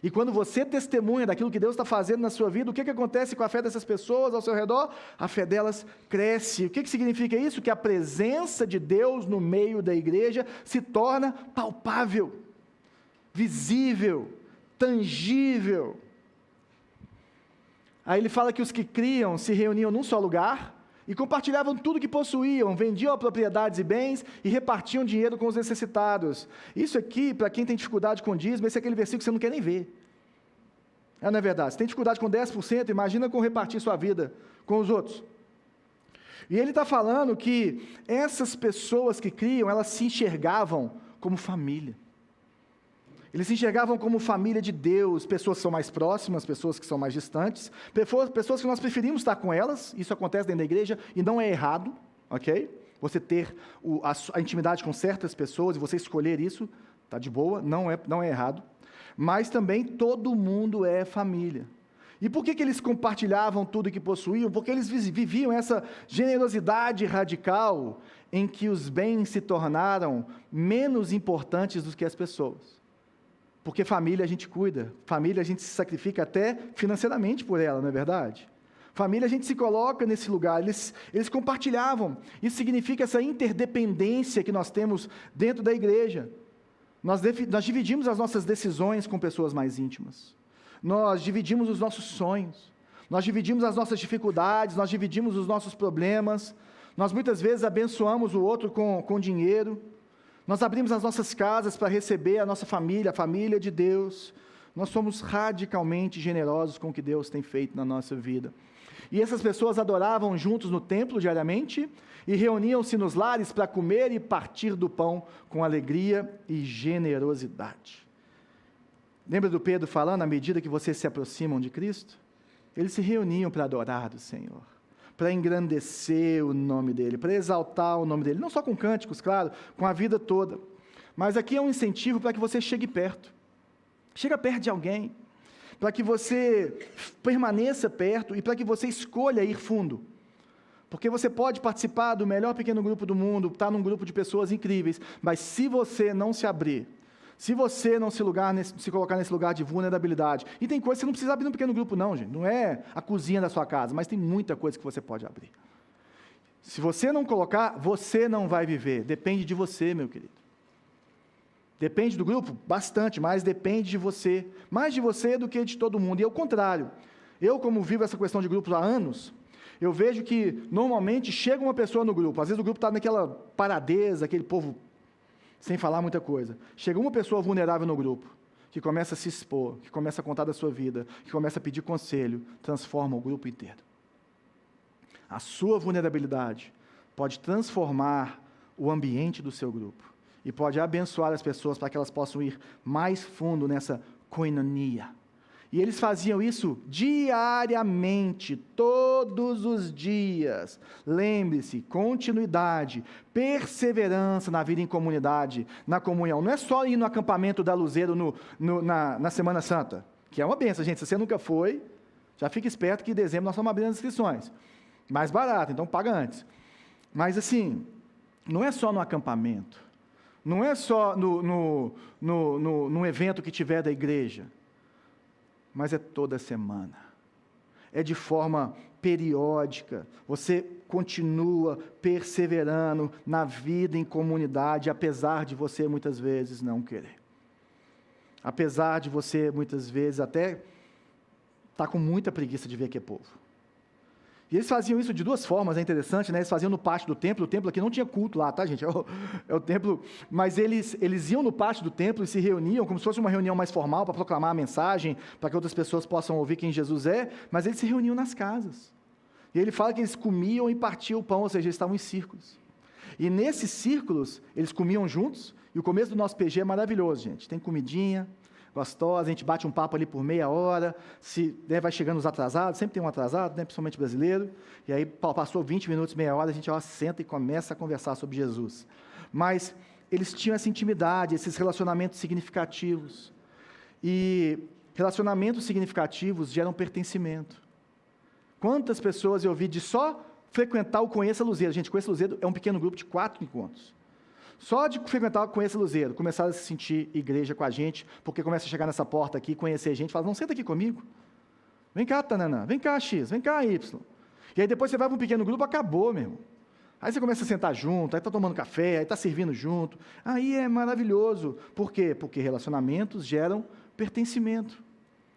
E quando você testemunha daquilo que Deus está fazendo na sua vida, o que acontece com a fé dessas pessoas ao seu redor? A fé delas cresce. O que significa isso? Que a presença de Deus no meio da igreja se torna palpável, visível, tangível. Aí ele fala que os que criam se reuniam num só lugar e compartilhavam tudo que possuíam, vendiam propriedades e bens e repartiam dinheiro com os necessitados. Isso aqui, para quem tem dificuldade com dízimo, esse é aquele versículo que você não quer nem ver. Não é verdade? Se tem dificuldade com 10%, imagina com repartir sua vida com os outros. E ele está falando que essas pessoas que criam, elas se enxergavam como família. Eles se enxergavam como família de Deus, pessoas que são mais próximas, pessoas que são mais distantes, pessoas que nós preferimos estar com elas, isso acontece dentro da igreja, e não é errado, ok? Você ter a intimidade com certas pessoas, e você escolher isso, está de boa, não é errado, mas também todo mundo é família. E por que eles compartilhavam tudo que possuíam? Porque eles viviam essa generosidade radical, em que os bens se tornaram menos importantes do que as pessoas. Porque família a gente cuida, família a gente se sacrifica até financeiramente por ela, não é verdade? Família a gente se coloca nesse lugar, eles compartilhavam. Isso significa essa interdependência que nós temos dentro da igreja. Nós dividimos as nossas decisões com pessoas mais íntimas. Nós dividimos os nossos sonhos, nós dividimos as nossas dificuldades, nós dividimos os nossos problemas. Nós muitas vezes abençoamos o outro com dinheiro. Nós abrimos as nossas casas para receber a nossa família, a família de Deus. Nós somos radicalmente generosos com o que Deus tem feito na nossa vida. E essas pessoas adoravam juntos no templo diariamente e reuniam-se nos lares para comer e partir do pão com alegria e generosidade. Lembra do Pedro falando, à medida que vocês se aproximam de Cristo? Eles se reuniam para adorar o Senhor, para engrandecer o nome dEle, para exaltar o nome dEle, não só com cânticos, claro, com a vida toda, mas aqui é um incentivo para que você chegue perto, chega perto de alguém, para que você permaneça perto e para que você escolha ir fundo, porque você pode participar do melhor pequeno grupo do mundo, estar num grupo de pessoas incríveis, mas se você não se abrir, se você não se colocar nesse lugar de vulnerabilidade, e tem coisa que você não precisa abrir num pequeno grupo não, gente, não é a cozinha da sua casa, mas tem muita coisa que você pode abrir. Se você não colocar, você não vai viver, depende de você, meu querido. Depende do grupo? Bastante, mas depende de você, mais de você do que de todo mundo, e ao contrário, eu como vivo essa questão de grupos há anos, eu vejo que normalmente chega uma pessoa no grupo, às vezes o grupo está naquela paradeza, aquele povo sem falar muita coisa. Chega uma pessoa vulnerável no grupo, que começa a se expor, que começa a contar da sua vida, que começa a pedir conselho, transforma o grupo inteiro. A sua vulnerabilidade pode transformar o ambiente do seu grupo e pode abençoar as pessoas para que elas possam ir mais fundo nessa koinonia. E eles faziam isso diariamente, todos os dias. Lembre-se, continuidade, perseverança na vida em comunidade, na comunhão. Não é só ir no acampamento da Luzeiro na Semana Santa, que é uma benção, gente. Se você nunca foi, já fica esperto que em dezembro nós estamos abrindo as inscrições. Mais barato, então paga antes. Mas assim, não é só no acampamento, não é só no evento que tiver da igreja, mas é toda semana, é de forma periódica, você continua perseverando na vida em comunidade, apesar de você muitas vezes não querer, apesar de você muitas vezes até estar com muita preguiça de ver que é povo. E eles faziam isso de duas formas, é interessante, né? Eles faziam no pátio do templo, o templo aqui não tinha culto lá, tá, gente? É o templo, mas eles iam no pátio do templo e se reuniam, como se fosse uma reunião mais formal, para proclamar a mensagem, para que outras pessoas possam ouvir quem Jesus é, mas eles se reuniam nas casas. E ele fala que eles comiam e partiam o pão, ou seja, eles estavam em círculos. E nesses círculos, eles comiam juntos, e o começo do nosso PG é maravilhoso, gente. Tem comidinha gostosa, a gente bate um papo ali por meia hora, vai chegando os atrasados, sempre tem um atrasado, né, principalmente brasileiro, e aí passou 20 minutos, meia hora, a gente senta e começa a conversar sobre Jesus. Mas eles tinham essa intimidade, esses relacionamentos significativos, e relacionamentos significativos geram pertencimento. Quantas pessoas eu vi de só frequentar o Conheça Luzeiro? Gente, Conheça Luzeiro é um pequeno grupo de 4 encontros. Só de frequentar o Conheça Luzeiro, começaram a se sentir igreja com a gente, porque começa a chegar nessa porta aqui, conhecer gente, fala, não, senta aqui comigo. Vem cá, Tananã, vem cá, X, vem cá, Y. E aí depois você vai para um pequeno grupo, acabou, meu irmão. Aí você começa a sentar junto, aí está tomando café, aí está servindo junto. Aí é maravilhoso. Por quê? Porque relacionamentos geram pertencimento.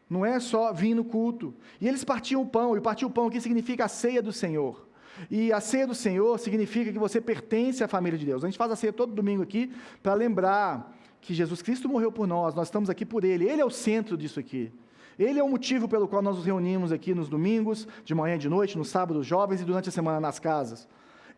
Não é só vir no culto. E eles partiam o pão, e partir o pão aqui significa a ceia do Senhor. E a ceia do Senhor significa que você pertence à família de Deus. A gente faz a ceia todo domingo aqui para lembrar que Jesus Cristo morreu por nós estamos aqui por Ele. Ele é o centro disso aqui. Ele é o motivo pelo qual nós nos reunimos aqui nos domingos, de manhã e de noite, no sábado, jovens e durante a semana nas casas.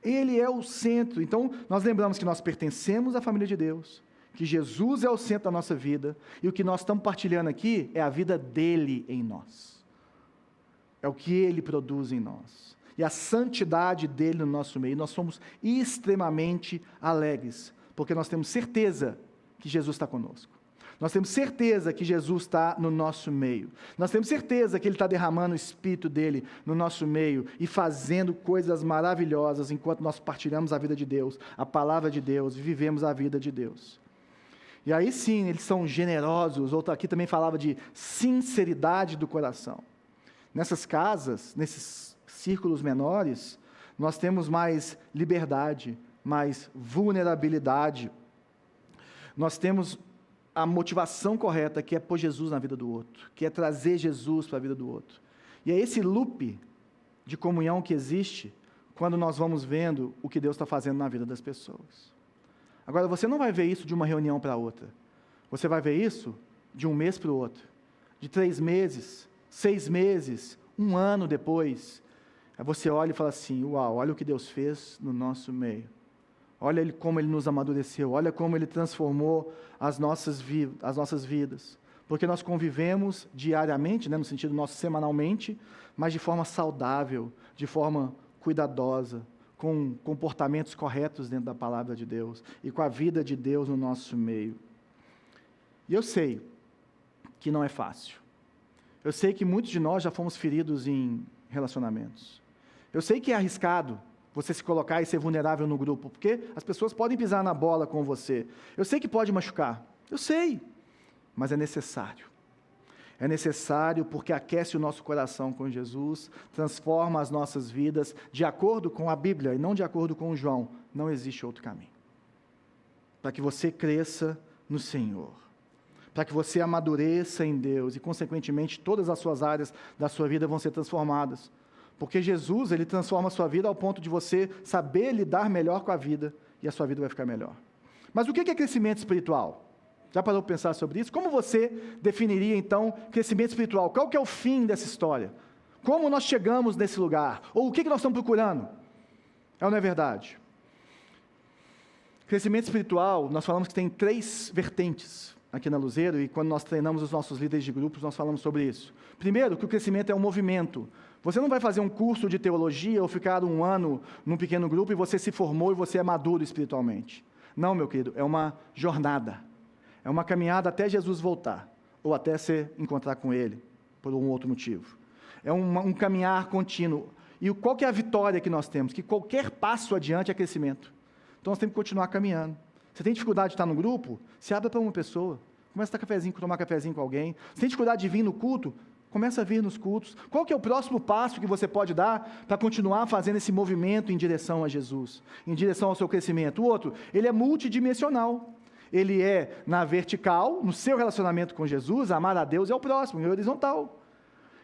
Ele é o centro. Então, nós lembramos que nós pertencemos à família de Deus, que Jesus é o centro da nossa vida, e o que nós estamos partilhando aqui é a vida dEle em nós. É o que Ele produz em nós. E a santidade dEle no nosso meio. Nós somos extremamente alegres, porque nós temos certeza que Jesus está conosco. Nós temos certeza que Jesus está no nosso meio. Nós temos certeza que Ele está derramando o Espírito dEle no nosso meio e fazendo coisas maravilhosas enquanto nós partilhamos a vida de Deus, a palavra de Deus e vivemos a vida de Deus. E aí sim, eles são generosos. Outro aqui também falava de sinceridade do coração. Nessas casas, nesses círculos menores, nós temos mais liberdade, mais vulnerabilidade. Nós temos a motivação correta, que é pôr Jesus na vida do outro, que é trazer Jesus para a vida do outro. E é esse loop de comunhão que existe quando nós vamos vendo o que Deus está fazendo na vida das pessoas. Agora, você não vai ver isso de uma reunião para outra. Você vai ver isso de um mês para o outro, de 3 meses, 6 meses, 1 ano depois. Aí você olha e fala assim, uau, olha o que Deus fez no nosso meio. Olha como Ele nos amadureceu, olha como Ele transformou as nossas vidas. Porque nós convivemos diariamente, né, no sentido nosso semanalmente, mas de forma saudável, de forma cuidadosa, com comportamentos corretos dentro da palavra de Deus e com a vida de Deus no nosso meio. E eu sei que não é fácil. Eu sei que muitos de nós já fomos feridos em relacionamentos. Eu sei que é arriscado você se colocar e ser vulnerável no grupo, porque as pessoas podem pisar na bola com você. Eu sei que pode machucar, eu sei, mas é necessário. É necessário porque aquece o nosso coração com Jesus, transforma as nossas vidas de acordo com a Bíblia e não de acordo com João. Não existe outro caminho. Para que você cresça no Senhor, para que você amadureça em Deus e, consequentemente, todas as suas áreas da sua vida vão ser transformadas. Porque Jesus, Ele transforma a sua vida ao ponto de você saber lidar melhor com a vida e a sua vida vai ficar melhor. Mas o que é crescimento espiritual? Já parou para pensar sobre isso? Como você definiria, então, crescimento espiritual? Qual que é o fim dessa história? Como nós chegamos nesse lugar? Ou o que nós estamos procurando? É ou não é verdade? Crescimento espiritual, nós falamos que tem 3 vertentes. aqui na Luzeiro, e quando nós treinamos os nossos líderes de grupos, nós falamos sobre isso. Primeiro, que o crescimento é um movimento. Você não vai fazer um curso de teologia ou ficar um ano num pequeno grupo e você se formou e você é maduro espiritualmente. Não, meu querido, é uma jornada. É uma caminhada até Jesus voltar, ou até você encontrar com Ele, por um outro motivo. É um caminhar contínuo. E qual que é a vitória que nós temos? Que qualquer passo adiante é crescimento. Então nós temos que continuar caminhando. Você tem dificuldade de estar no grupo? Se abra para uma pessoa. Começa a tomar cafezinho com alguém. Você tem dificuldade de vir no culto? Começa a vir nos cultos. Qual que é o próximo passo que você pode dar para continuar fazendo esse movimento em direção a Jesus? Em direção ao seu crescimento? O outro, ele é multidimensional. Ele é na vertical, no seu relacionamento com Jesus, amar a Deus e ao próximo, em horizontal.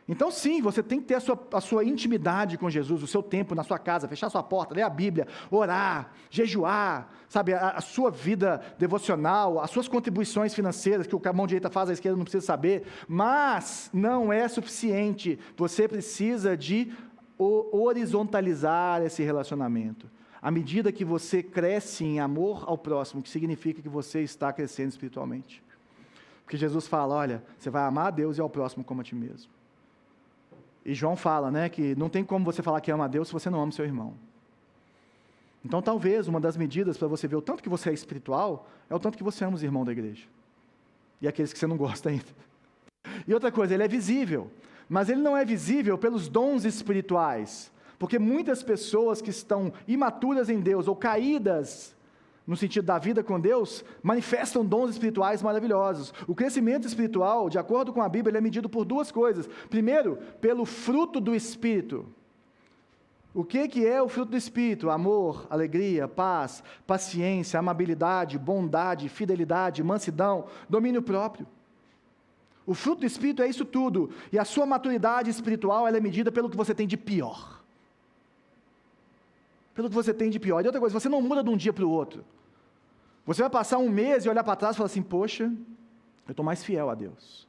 Então sim, você tem que ter a sua intimidade com Jesus, o seu tempo na sua casa, fechar sua porta, ler a Bíblia, orar, jejuar, sabe, a sua vida devocional, as suas contribuições financeiras, que a mão direita faz, a esquerda não precisa saber, mas não é suficiente, você precisa de horizontalizar esse relacionamento. À medida que você cresce em amor ao próximo, que significa que você está crescendo espiritualmente. Porque Jesus fala, olha, você vai amar a Deus e ao próximo como a ti mesmo. E João fala, né, que não tem como você falar que ama a Deus se você não ama o seu irmão. Então, talvez, uma das medidas para você ver o tanto que você é espiritual, é o tanto que você ama os irmãos da igreja. E aqueles que você não gosta ainda. E outra coisa, ele é visível. Mas ele não é visível pelos dons espirituais. Porque muitas pessoas que estão imaturas em Deus, ou caídas no sentido da vida com Deus, manifestam dons espirituais maravilhosos. O crescimento espiritual, de acordo com a Bíblia, ele é medido por duas coisas. Primeiro, pelo fruto do Espírito. O que é o fruto do Espírito? Amor, alegria, paz, paciência, amabilidade, bondade, fidelidade, mansidão, domínio próprio. O fruto do Espírito é isso tudo. E a sua maturidade espiritual, ela é medida pelo que você tem de pior. Pelo que você tem de pior. E outra coisa, você não muda de um dia para o outro. Você vai passar um mês e olhar para trás e falar assim, poxa, eu estou mais fiel a Deus.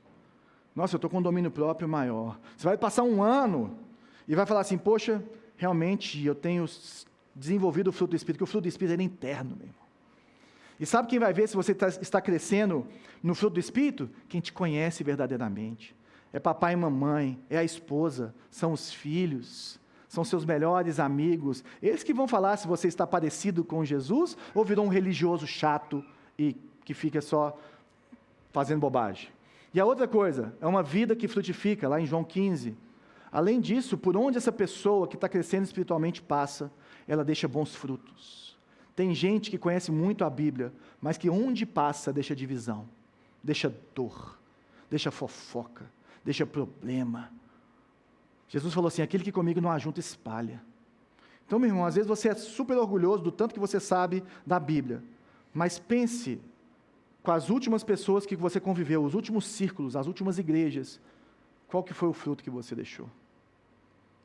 Nossa, eu estou com um domínio próprio maior. Você vai passar um ano e vai falar assim, poxa, realmente eu tenho desenvolvido o fruto do Espírito, porque o fruto do Espírito é interno, meu irmão. E sabe quem vai ver se você está crescendo no fruto do Espírito? Quem te conhece verdadeiramente. É papai e mamãe, é a esposa, são os filhos, são seus melhores amigos, eles que vão falar se você está parecido com Jesus ou virou um religioso chato e que fica só fazendo bobagem. E a outra coisa, é uma vida que frutifica, lá em João 15. Além disso, por onde essa pessoa que está crescendo espiritualmente passa, ela deixa bons frutos. Tem gente que conhece muito a Bíblia, mas que onde passa deixa divisão, deixa dor, deixa fofoca, deixa problema. Jesus falou assim, aquele que comigo não ajunta, espalha. Então, meu irmão, às vezes você é super orgulhoso do tanto que você sabe da Bíblia, mas pense com as últimas pessoas que você conviveu, os últimos círculos, as últimas igrejas, qual que foi o fruto que você deixou?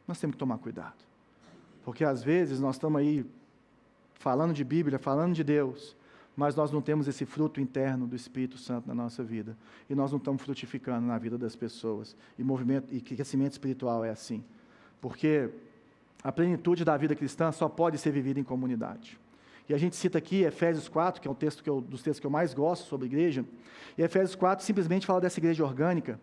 Nós temos que tomar cuidado, porque às vezes nós estamos aí falando de Bíblia, falando de Deus, mas nós não temos esse fruto interno do Espírito Santo na nossa vida, e nós não estamos frutificando na vida das pessoas, e crescimento espiritual é assim, porque a plenitude da vida cristã só pode ser vivida em comunidade. E a gente cita aqui Efésios 4, que é um texto dos textos que eu mais gosto sobre igreja, e Efésios 4 simplesmente fala dessa igreja orgânica,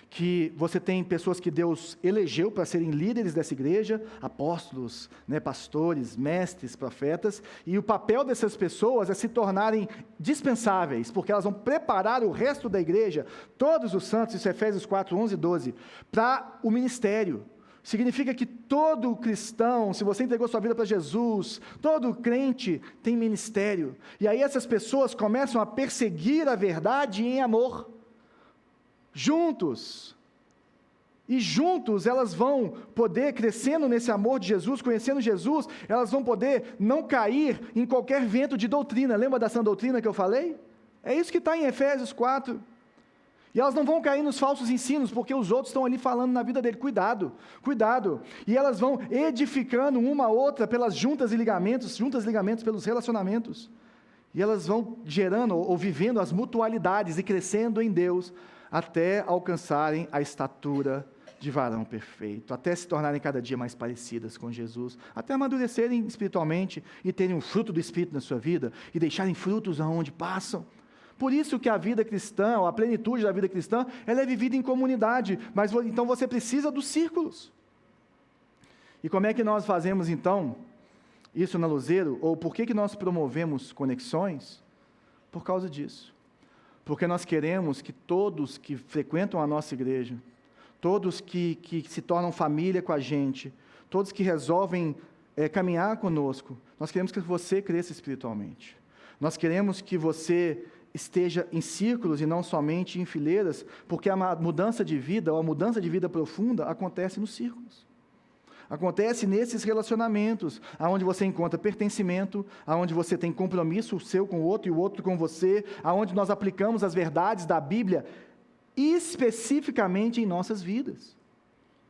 que você tem pessoas que Deus elegeu para serem líderes dessa igreja, apóstolos, pastores, mestres, profetas, e o papel dessas pessoas é se tornarem dispensáveis, porque elas vão preparar o resto da igreja, todos os santos, isso é Efésios 4, 11 e 12, para o ministério. Significa que todo cristão, se você entregou sua vida para Jesus, todo crente tem ministério, e aí essas pessoas começam a perseguir a verdade em amor, juntos, e juntos elas vão poder, crescendo nesse amor de Jesus, conhecendo Jesus, elas vão poder não cair em qualquer vento de doutrina. Lembra da sã doutrina que eu falei? É isso que está em Efésios 4, e elas não vão cair nos falsos ensinos, porque os outros estão ali falando na vida dele, cuidado, e elas vão edificando uma a outra pelas juntas e ligamentos pelos relacionamentos, e elas vão gerando ou vivendo as mutualidades e crescendo em Deus, até alcançarem a estatura de varão perfeito, até se tornarem cada dia mais parecidas com Jesus, até amadurecerem espiritualmente e terem um fruto do Espírito na sua vida, e deixarem frutos aonde passam, Por isso que a vida cristã, ou a plenitude da vida cristã, ela é vivida em comunidade, mas então você precisa dos círculos. E como é que nós fazemos então isso na Luzeiro? Ou por que nós promovemos conexões? Por causa disso. Porque nós queremos que todos que frequentam a nossa igreja, todos que se tornam família com a gente, todos que resolvem caminhar conosco, nós queremos que você cresça espiritualmente. Nós queremos que você esteja em círculos e não somente em fileiras, porque a mudança de vida, ou a mudança de vida profunda, acontece nos círculos. Acontece nesses relacionamentos, aonde você encontra pertencimento, aonde você tem compromisso, o seu com o outro e o outro com você, aonde nós aplicamos as verdades da Bíblia, especificamente em nossas vidas.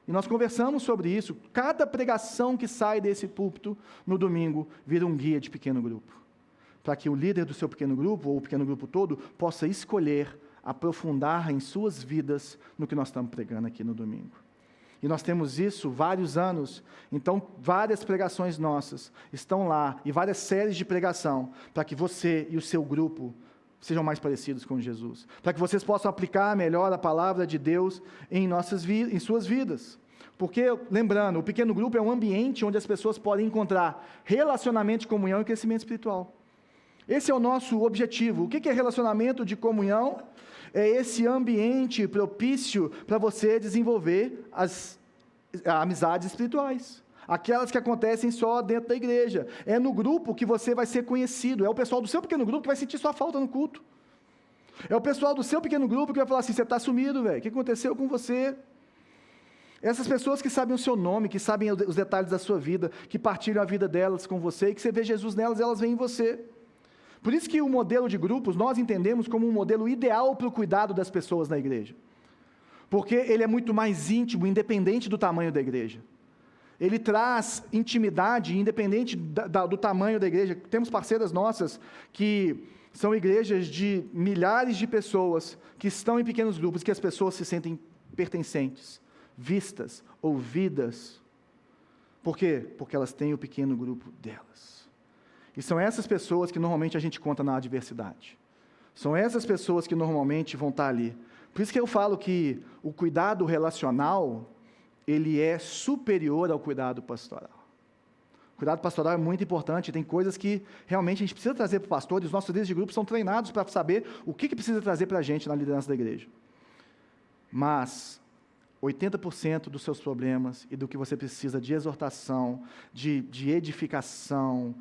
E nós conversamos sobre isso. Cada pregação que sai desse púlpito no domingo vira um guia de pequeno grupo, para que o líder do seu pequeno grupo, ou o pequeno grupo todo, possa escolher aprofundar em suas vidas no que nós estamos pregando aqui no domingo. E nós temos isso vários anos, então várias pregações nossas estão lá, e várias séries de pregação, para que você e o seu grupo sejam mais parecidos com Jesus, para que vocês possam aplicar melhor a palavra de Deus em suas vidas. Porque, lembrando, o pequeno grupo é um ambiente onde as pessoas podem encontrar relacionamento de comunhão e crescimento espiritual. Esse é o nosso objetivo. O que é relacionamento de comunhão? É esse ambiente propício para você desenvolver as amizades espirituais, aquelas que acontecem só dentro da igreja. É no grupo que você vai ser conhecido, é o pessoal do seu pequeno grupo que vai sentir sua falta no culto. É o pessoal do seu pequeno grupo que vai falar assim: você está sumido, velho, o que aconteceu com você? Essas pessoas que sabem o seu nome, que sabem os detalhes da sua vida, que partilham a vida delas com você, e que você vê Jesus nelas, elas veem em você. Por isso que o modelo de grupos, nós entendemos como um modelo ideal para o cuidado das pessoas na igreja. Porque ele é muito mais íntimo, independente do tamanho da igreja. Ele traz intimidade, independente do tamanho da igreja. Temos parceiras nossas que são igrejas de milhares de pessoas, que estão em pequenos grupos, que as pessoas se sentem pertencentes, vistas, ouvidas. Por quê? Porque elas têm o pequeno grupo delas. E são essas pessoas que normalmente a gente conta na adversidade. São essas pessoas que normalmente vão estar ali. Por isso que eu falo que o cuidado relacional, ele é superior ao cuidado pastoral. O cuidado pastoral é muito importante, tem coisas que realmente a gente precisa trazer para o pastor, e os nossos líderes de grupo são treinados para saber o que precisa trazer para a gente na liderança da igreja. Mas 80% dos seus problemas e do que você precisa de exortação, de edificação,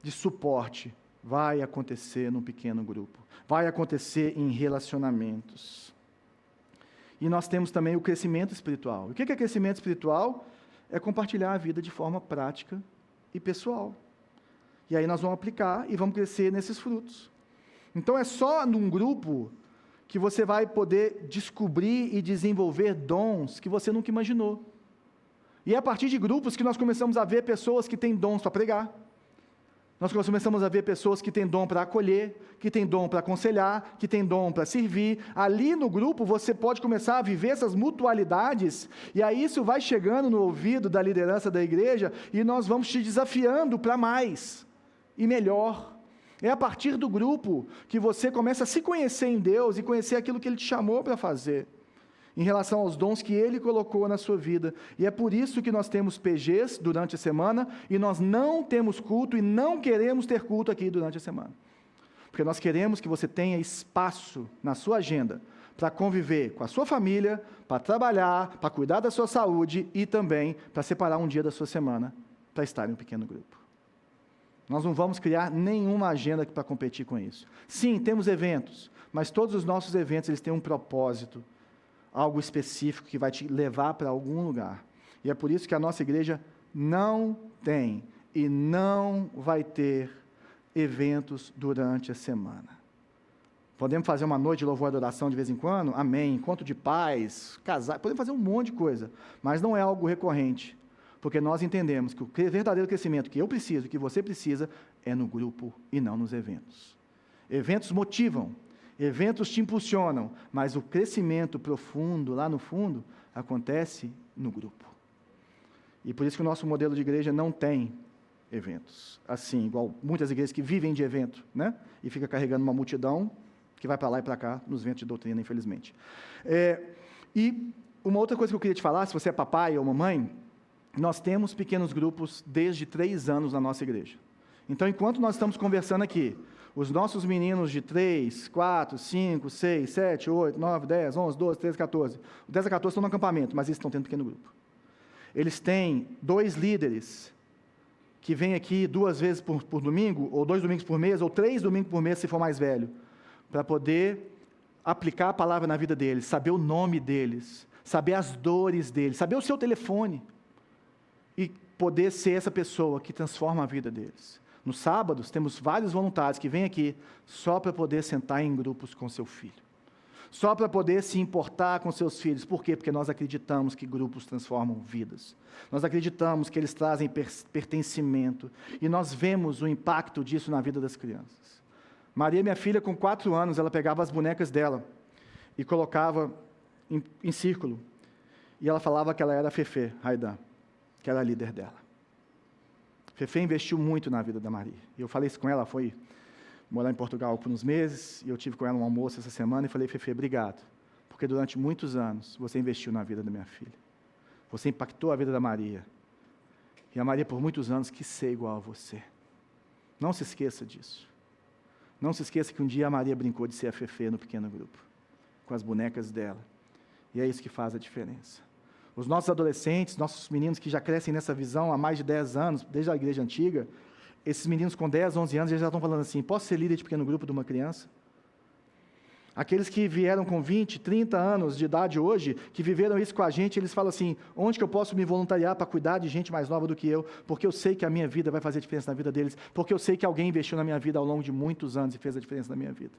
de suporte, vai acontecer num pequeno grupo, vai acontecer em relacionamentos. E nós temos também o crescimento espiritual. O que é crescimento espiritual? É compartilhar a vida de forma prática e pessoal. E aí nós vamos aplicar e vamos crescer nesses frutos. Então é só num grupo que você vai poder descobrir e desenvolver dons que você nunca imaginou. E é a partir de grupos que nós começamos a ver pessoas que têm dons para pregar. Nós começamos a ver pessoas que têm dom para acolher, que têm dom para aconselhar, que têm dom para servir. Ali no grupo você pode começar a viver essas mutualidades, e aí isso vai chegando no ouvido da liderança da igreja, e nós vamos te desafiando para mais e melhor. É a partir do grupo que você começa a se conhecer em Deus e conhecer aquilo que Ele te chamou para fazer, em relação aos dons que Ele colocou na sua vida. E é por isso que nós temos PGs durante a semana, e nós não temos culto, e não queremos ter culto aqui durante a semana. Porque nós queremos que você tenha espaço na sua agenda, para conviver com a sua família, para trabalhar, para cuidar da sua saúde, e também para separar um dia da sua semana, para estar em um pequeno grupo. Nós não vamos criar nenhuma agenda para competir com isso. Sim, temos eventos, mas todos os nossos eventos eles têm um propósito, algo específico que vai te levar para algum lugar. E é por isso que a nossa igreja não tem e não vai ter eventos durante a semana. Podemos fazer uma noite de louvor e adoração de vez em quando? Amém. Encontro de pais, casar, podemos fazer um monte de coisa, mas não é algo recorrente, porque nós entendemos que o verdadeiro crescimento que eu preciso, que você precisa, é no grupo e não nos eventos. Eventos motivam, eventos te impulsionam, mas o crescimento profundo, lá no fundo, acontece no grupo. E por isso que o nosso modelo de igreja não tem eventos, assim, igual muitas igrejas que vivem de evento, né? E fica carregando uma multidão, que vai para lá e para cá, nos ventos de doutrina, infelizmente. E uma outra coisa que eu queria te falar, se você é papai ou mamãe, nós temos pequenos grupos desde 3 anos na nossa igreja. Então, enquanto nós estamos conversando aqui, os nossos meninos de 3, 4, 5, 6, 7, 8, 9, 10, 11, 12, 13, 14. Os 10 a 14 estão no acampamento, mas eles estão tendo pequeno grupo. Eles têm 2 líderes que vêm aqui 2 vezes por domingo, ou 2 domingos por mês, ou 3 domingos por mês, se for mais velho, para poder aplicar a palavra na vida deles, saber o nome deles, saber as dores deles, saber o seu telefone, e poder ser essa pessoa que transforma a vida deles. Nos sábados, temos vários voluntários que vêm aqui só para poder sentar em grupos com seu filho. Só para poder se importar com seus filhos. Por quê? Porque nós acreditamos que grupos transformam vidas. Nós acreditamos que eles trazem pertencimento. E nós vemos o impacto disso na vida das crianças. Maria, minha filha, com 4 anos, ela pegava as bonecas dela e colocava em círculo. E ela falava que ela era a Fefe Raidan, que era a líder dela. Fefe investiu muito na vida da Maria. Eu falei isso com ela, foi morar em Portugal por uns meses, e eu tive com ela um almoço essa semana, e falei, Fefe, obrigado, porque durante muitos anos você investiu na vida da minha filha. Você impactou a vida da Maria. E a Maria, por muitos anos, quis ser igual a você. Não se esqueça disso. Não se esqueça que um dia a Maria brincou de ser a Fefe no pequeno grupo, com as bonecas dela. E é isso que faz a diferença. Os nossos adolescentes, nossos meninos que já crescem nessa visão há mais de 10 anos, desde a igreja antiga, esses meninos com 10, 11 anos, eles já estão falando assim, posso ser líder de pequeno grupo de uma criança? Aqueles que vieram com 20, 30 anos de idade hoje, que viveram isso com a gente, eles falam assim, onde que eu posso me voluntariar para cuidar de gente mais nova do que eu, porque eu sei que a minha vida vai fazer diferença na vida deles, porque eu sei que alguém investiu na minha vida ao longo de muitos anos e fez a diferença na minha vida.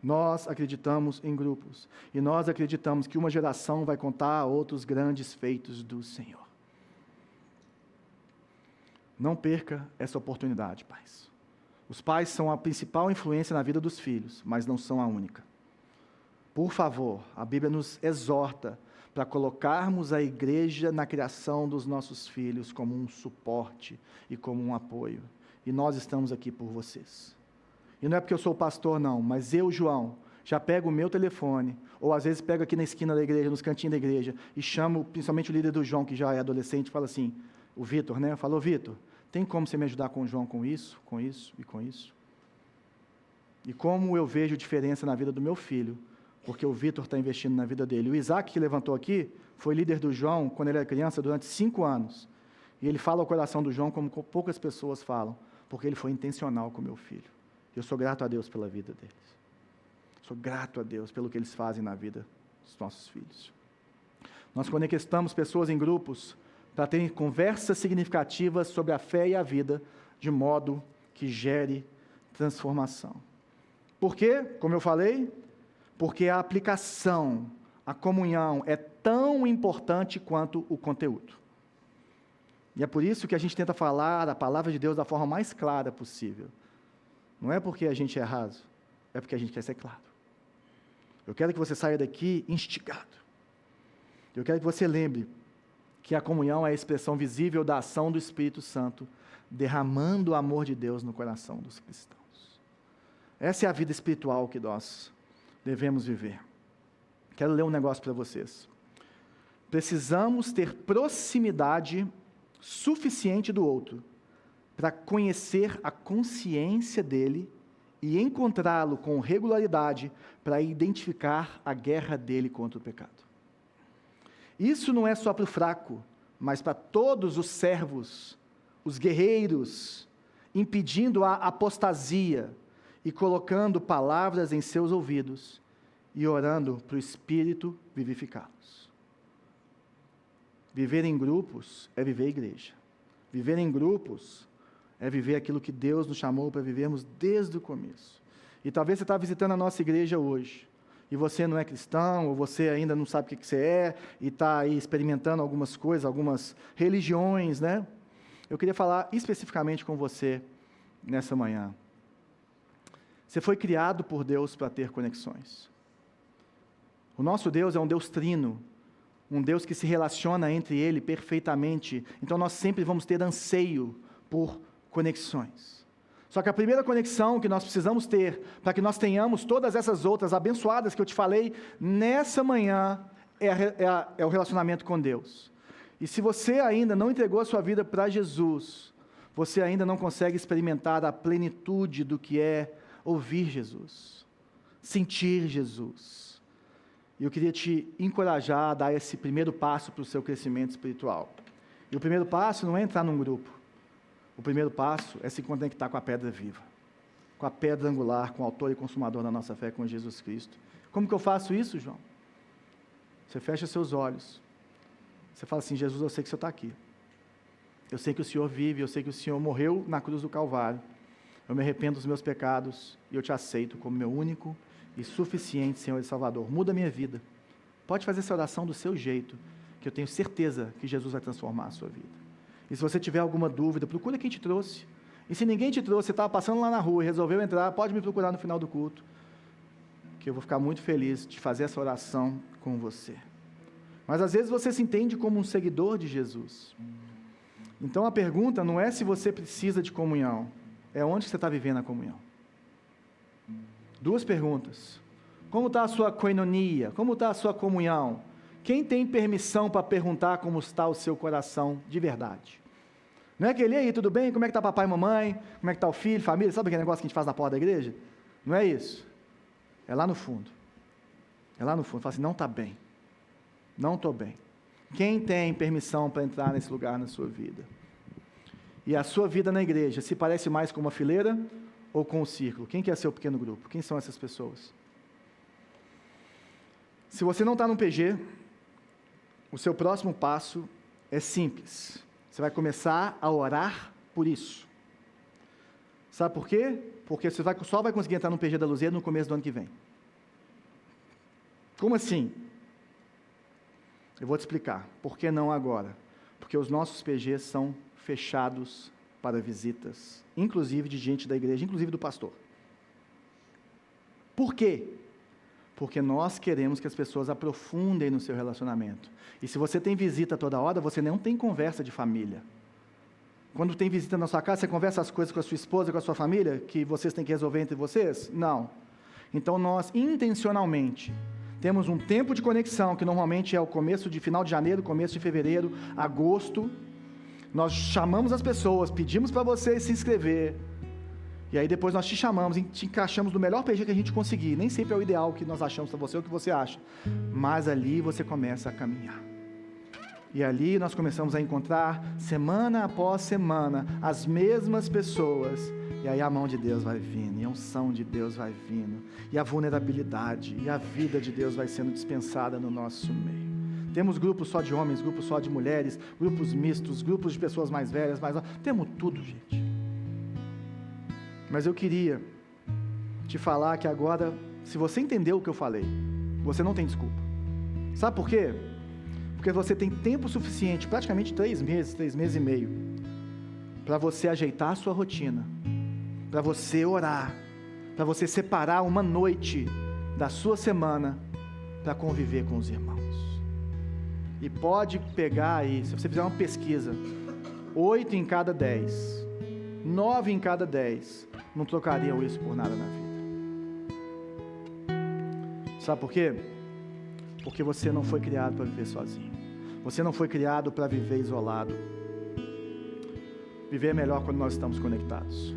Nós acreditamos em grupos, e nós acreditamos que uma geração vai contar outros grandes feitos do Senhor. Não perca essa oportunidade, pais. Os pais são a principal influência na vida dos filhos, mas não são a única. Por favor, a Bíblia nos exorta para colocarmos a igreja na criação dos nossos filhos como um suporte e como um apoio. E nós estamos aqui por vocês. E não é porque eu sou pastor, não, mas eu, João, já pego o meu telefone, ou às vezes pego aqui na esquina da igreja, nos cantinhos da igreja, e chamo principalmente o líder do João, que já é adolescente, e fala assim, o Vitor, né? Falou, Vitor, tem como você me ajudar com o João com isso e com isso? E como eu vejo diferença na vida do meu filho, porque o Vitor está investindo na vida dele. O Isaac, que levantou aqui, foi líder do João, quando ele era criança, durante 5 anos. E ele fala ao coração do João como poucas pessoas falam, porque ele foi intencional com o meu filho. Eu sou grato a Deus pela vida deles. Sou grato a Deus pelo que eles fazem na vida dos nossos filhos. Nós conectamos pessoas em grupos para terem conversas significativas sobre a fé e a vida, de modo que gere transformação. Por quê? Como eu falei, porque a aplicação, a comunhão é tão importante quanto o conteúdo. E é por isso que a gente tenta falar a palavra de Deus da forma mais clara possível. Não é porque a gente é raso, é porque a gente quer ser claro. Eu quero que você saia daqui instigado. Eu quero que você lembre que a comunhão é a expressão visível da ação do Espírito Santo, derramando o amor de Deus no coração dos cristãos. Essa é a vida espiritual que nós devemos viver. Quero ler um negócio para vocês. Precisamos ter proximidade suficiente do outro para conhecer a consciência dele e encontrá-lo com regularidade para identificar a guerra dele contra o pecado. Isso não é só para o fraco, mas para todos os servos, os guerreiros, impedindo a apostasia e colocando palavras em seus ouvidos e orando para o Espírito vivificá-los. Viver em grupos é viver a igreja. Viver em grupos é viver aquilo que Deus nos chamou para vivermos desde o começo. E talvez você está visitando a nossa igreja hoje, e você não é cristão, ou você ainda não sabe o que você é, e está aí experimentando algumas coisas, algumas religiões, né? Eu queria falar especificamente com você nessa manhã. Você foi criado por Deus para ter conexões. O nosso Deus é um Deus trino, um Deus que se relaciona entre Ele perfeitamente, então nós sempre vamos ter anseio por conexões. Só que a primeira conexão que nós precisamos ter, para que nós tenhamos todas essas outras abençoadas que eu te falei nessa manhã, é o relacionamento com Deus. E se você ainda não entregou a sua vida para Jesus, você ainda não consegue experimentar a plenitude do que é ouvir Jesus, sentir Jesus. E eu queria te encorajar a dar esse primeiro passo para o seu crescimento espiritual. E o primeiro passo não é entrar num grupo. O primeiro passo é se conectar com a pedra viva, com a pedra angular, com o autor e consumador da nossa fé, com Jesus Cristo. Como que eu faço isso, João? Você fecha seus olhos. Você fala assim: Jesus, eu sei que o Senhor está aqui. Eu sei que o Senhor vive, eu sei que o Senhor morreu na cruz do Calvário. Eu me arrependo dos meus pecados e eu te aceito como meu único e suficiente Senhor e Salvador. Muda a minha vida. Pode fazer essa oração do seu jeito, que eu tenho certeza que Jesus vai transformar a sua vida. E se você tiver alguma dúvida, procura quem te trouxe. E se ninguém te trouxe, você estava passando lá na rua e resolveu entrar, pode me procurar no final do culto, que eu vou ficar muito feliz de fazer essa oração com você. Mas às vezes você se entende como um seguidor de Jesus. Então a pergunta não é se você precisa de comunhão, é onde você está vivendo a comunhão. Duas perguntas. Como está a sua koinonia? Como está a sua comunhão? Quem tem permissão para perguntar como está o seu coração de verdade? Não é aquele: aí, tudo bem? Como é que está papai e mamãe? Como é que está o filho, família? Sabe aquele negócio que a gente faz na porta da igreja? Não é isso. É lá no fundo. É lá no fundo. Fala assim: não está bem. Não estou bem. Quem tem permissão para entrar nesse lugar na sua vida? E a sua vida na igreja se parece mais com uma fileira ou com um círculo? Quem quer ser o pequeno grupo? Quem são essas pessoas? Se você não está no PG, o seu próximo passo é simples. Você vai começar a orar por isso. Sabe por quê? Porque você só vai conseguir entrar no PG da Luzia no começo do ano que vem. Como assim? Eu vou te explicar. Por que não agora? Porque os nossos PGs são fechados para visitas, inclusive de gente da igreja, inclusive do pastor. Por quê? Porque nós queremos que as pessoas aprofundem no seu relacionamento. E se você tem visita toda hora, você não tem conversa de família. Quando tem visita na sua casa, você conversa as coisas com a sua esposa, com a sua família, que vocês têm que resolver entre vocês? Não. Então nós, intencionalmente, temos um tempo de conexão, que normalmente é o final de janeiro, começo de fevereiro, agosto. Nós chamamos as pessoas, pedimos para vocês se inscrever. E aí depois nós te chamamos, te encaixamos no melhor PG que a gente conseguir. Nem sempre é o ideal que nós achamos para você, ou o que você acha. Mas ali você começa a caminhar. E ali nós começamos a encontrar, semana após semana, as mesmas pessoas. E aí a mão de Deus vai vindo, e a unção de Deus vai vindo, e a vulnerabilidade, e a vida de Deus vai sendo dispensada no nosso meio. Temos grupos só de homens, grupos só de mulheres, grupos mistos, grupos de pessoas mais velhas, mais novas. Temos tudo, gente. Mas eu queria te falar que agora, se você entendeu o que eu falei, você não tem desculpa. Sabe por quê? Porque você tem tempo suficiente, praticamente 3 meses e meio, para você ajeitar a sua rotina, para você orar, para você separar uma noite da sua semana para conviver com os irmãos. E pode pegar aí, se você fizer uma pesquisa, 8 em cada 10, 9 em cada 10, não trocariam isso por nada na vida. Sabe por quê? Porque você não foi criado para viver sozinho. Você não foi criado para viver isolado. Viver é melhor quando nós estamos conectados.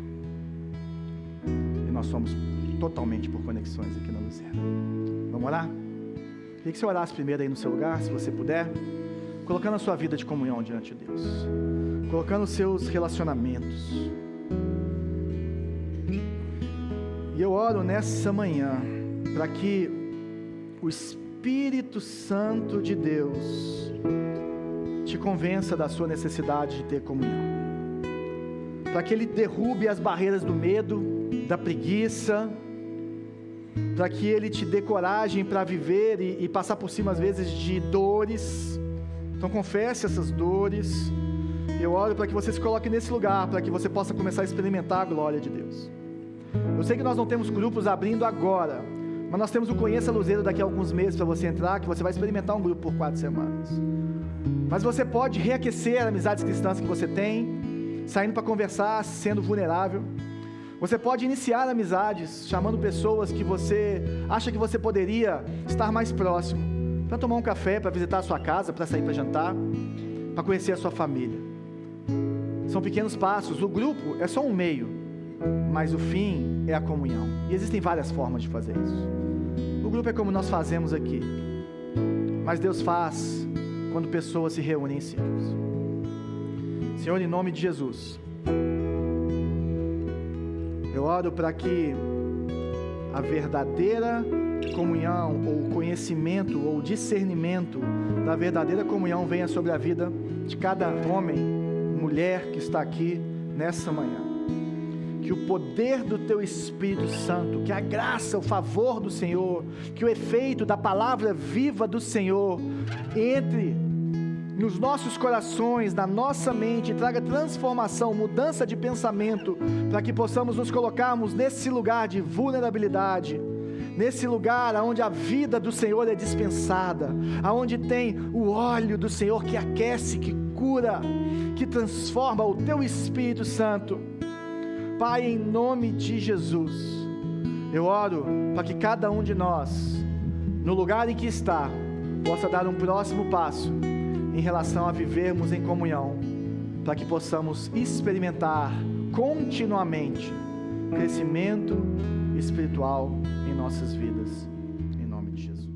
E nós somos totalmente por conexões aqui na Luzia. Vamos orar? Queria que você orasse primeiro aí no seu lugar, se você puder, colocando a sua vida de comunhão diante de Deus, colocando os seus relacionamentos. E eu oro nessa manhã para que o Espírito Santo de Deus te convença da sua necessidade de ter comunhão, para que Ele derrube as barreiras do medo, da preguiça, para que Ele te dê coragem para viver e passar por cima às vezes de dores. Então confesse essas dores. Eu oro para que você se coloque nesse lugar, para que você possa começar a experimentar a glória de Deus. Eu sei que nós não temos grupos abrindo agora, mas nós temos o Conheça Luzeiro daqui a alguns meses para você entrar, que você vai experimentar um grupo por 4 semanas. Mas você pode reaquecer as amizades cristãs que você tem, saindo para conversar, sendo vulnerável. Você pode iniciar amizades, chamando pessoas que você acha que você poderia estar mais próximo, para tomar um café, para visitar a sua casa, para sair para jantar, para conhecer a sua família. São pequenos passos. O grupo é só um meio, mas o fim é a comunhão. E existem várias formas de fazer isso. O grupo é como nós fazemos aqui, mas Deus faz quando pessoas se reúnem em círculos. Senhor, em nome de Jesus, eu oro para que a verdadeira comunhão, ou conhecimento, ou discernimento da verdadeira comunhão venha sobre a vida de cada homem, mulher que está aqui nessa manhã. Que o poder do Teu Espírito Santo, que a graça, o favor do Senhor, que o efeito da palavra viva do Senhor entre nos nossos corações, na nossa mente, traga transformação, mudança de pensamento, para que possamos nos colocarmos nesse lugar de vulnerabilidade, nesse lugar onde a vida do Senhor é dispensada, onde tem o óleo do Senhor que aquece, que cura, que transforma, o Teu Espírito Santo. Pai, em nome de Jesus, eu oro para que cada um de nós, no lugar em que está, possa dar um próximo passo em relação a vivermos em comunhão, para que possamos experimentar continuamente crescimento espiritual em nossas vidas, em nome de Jesus.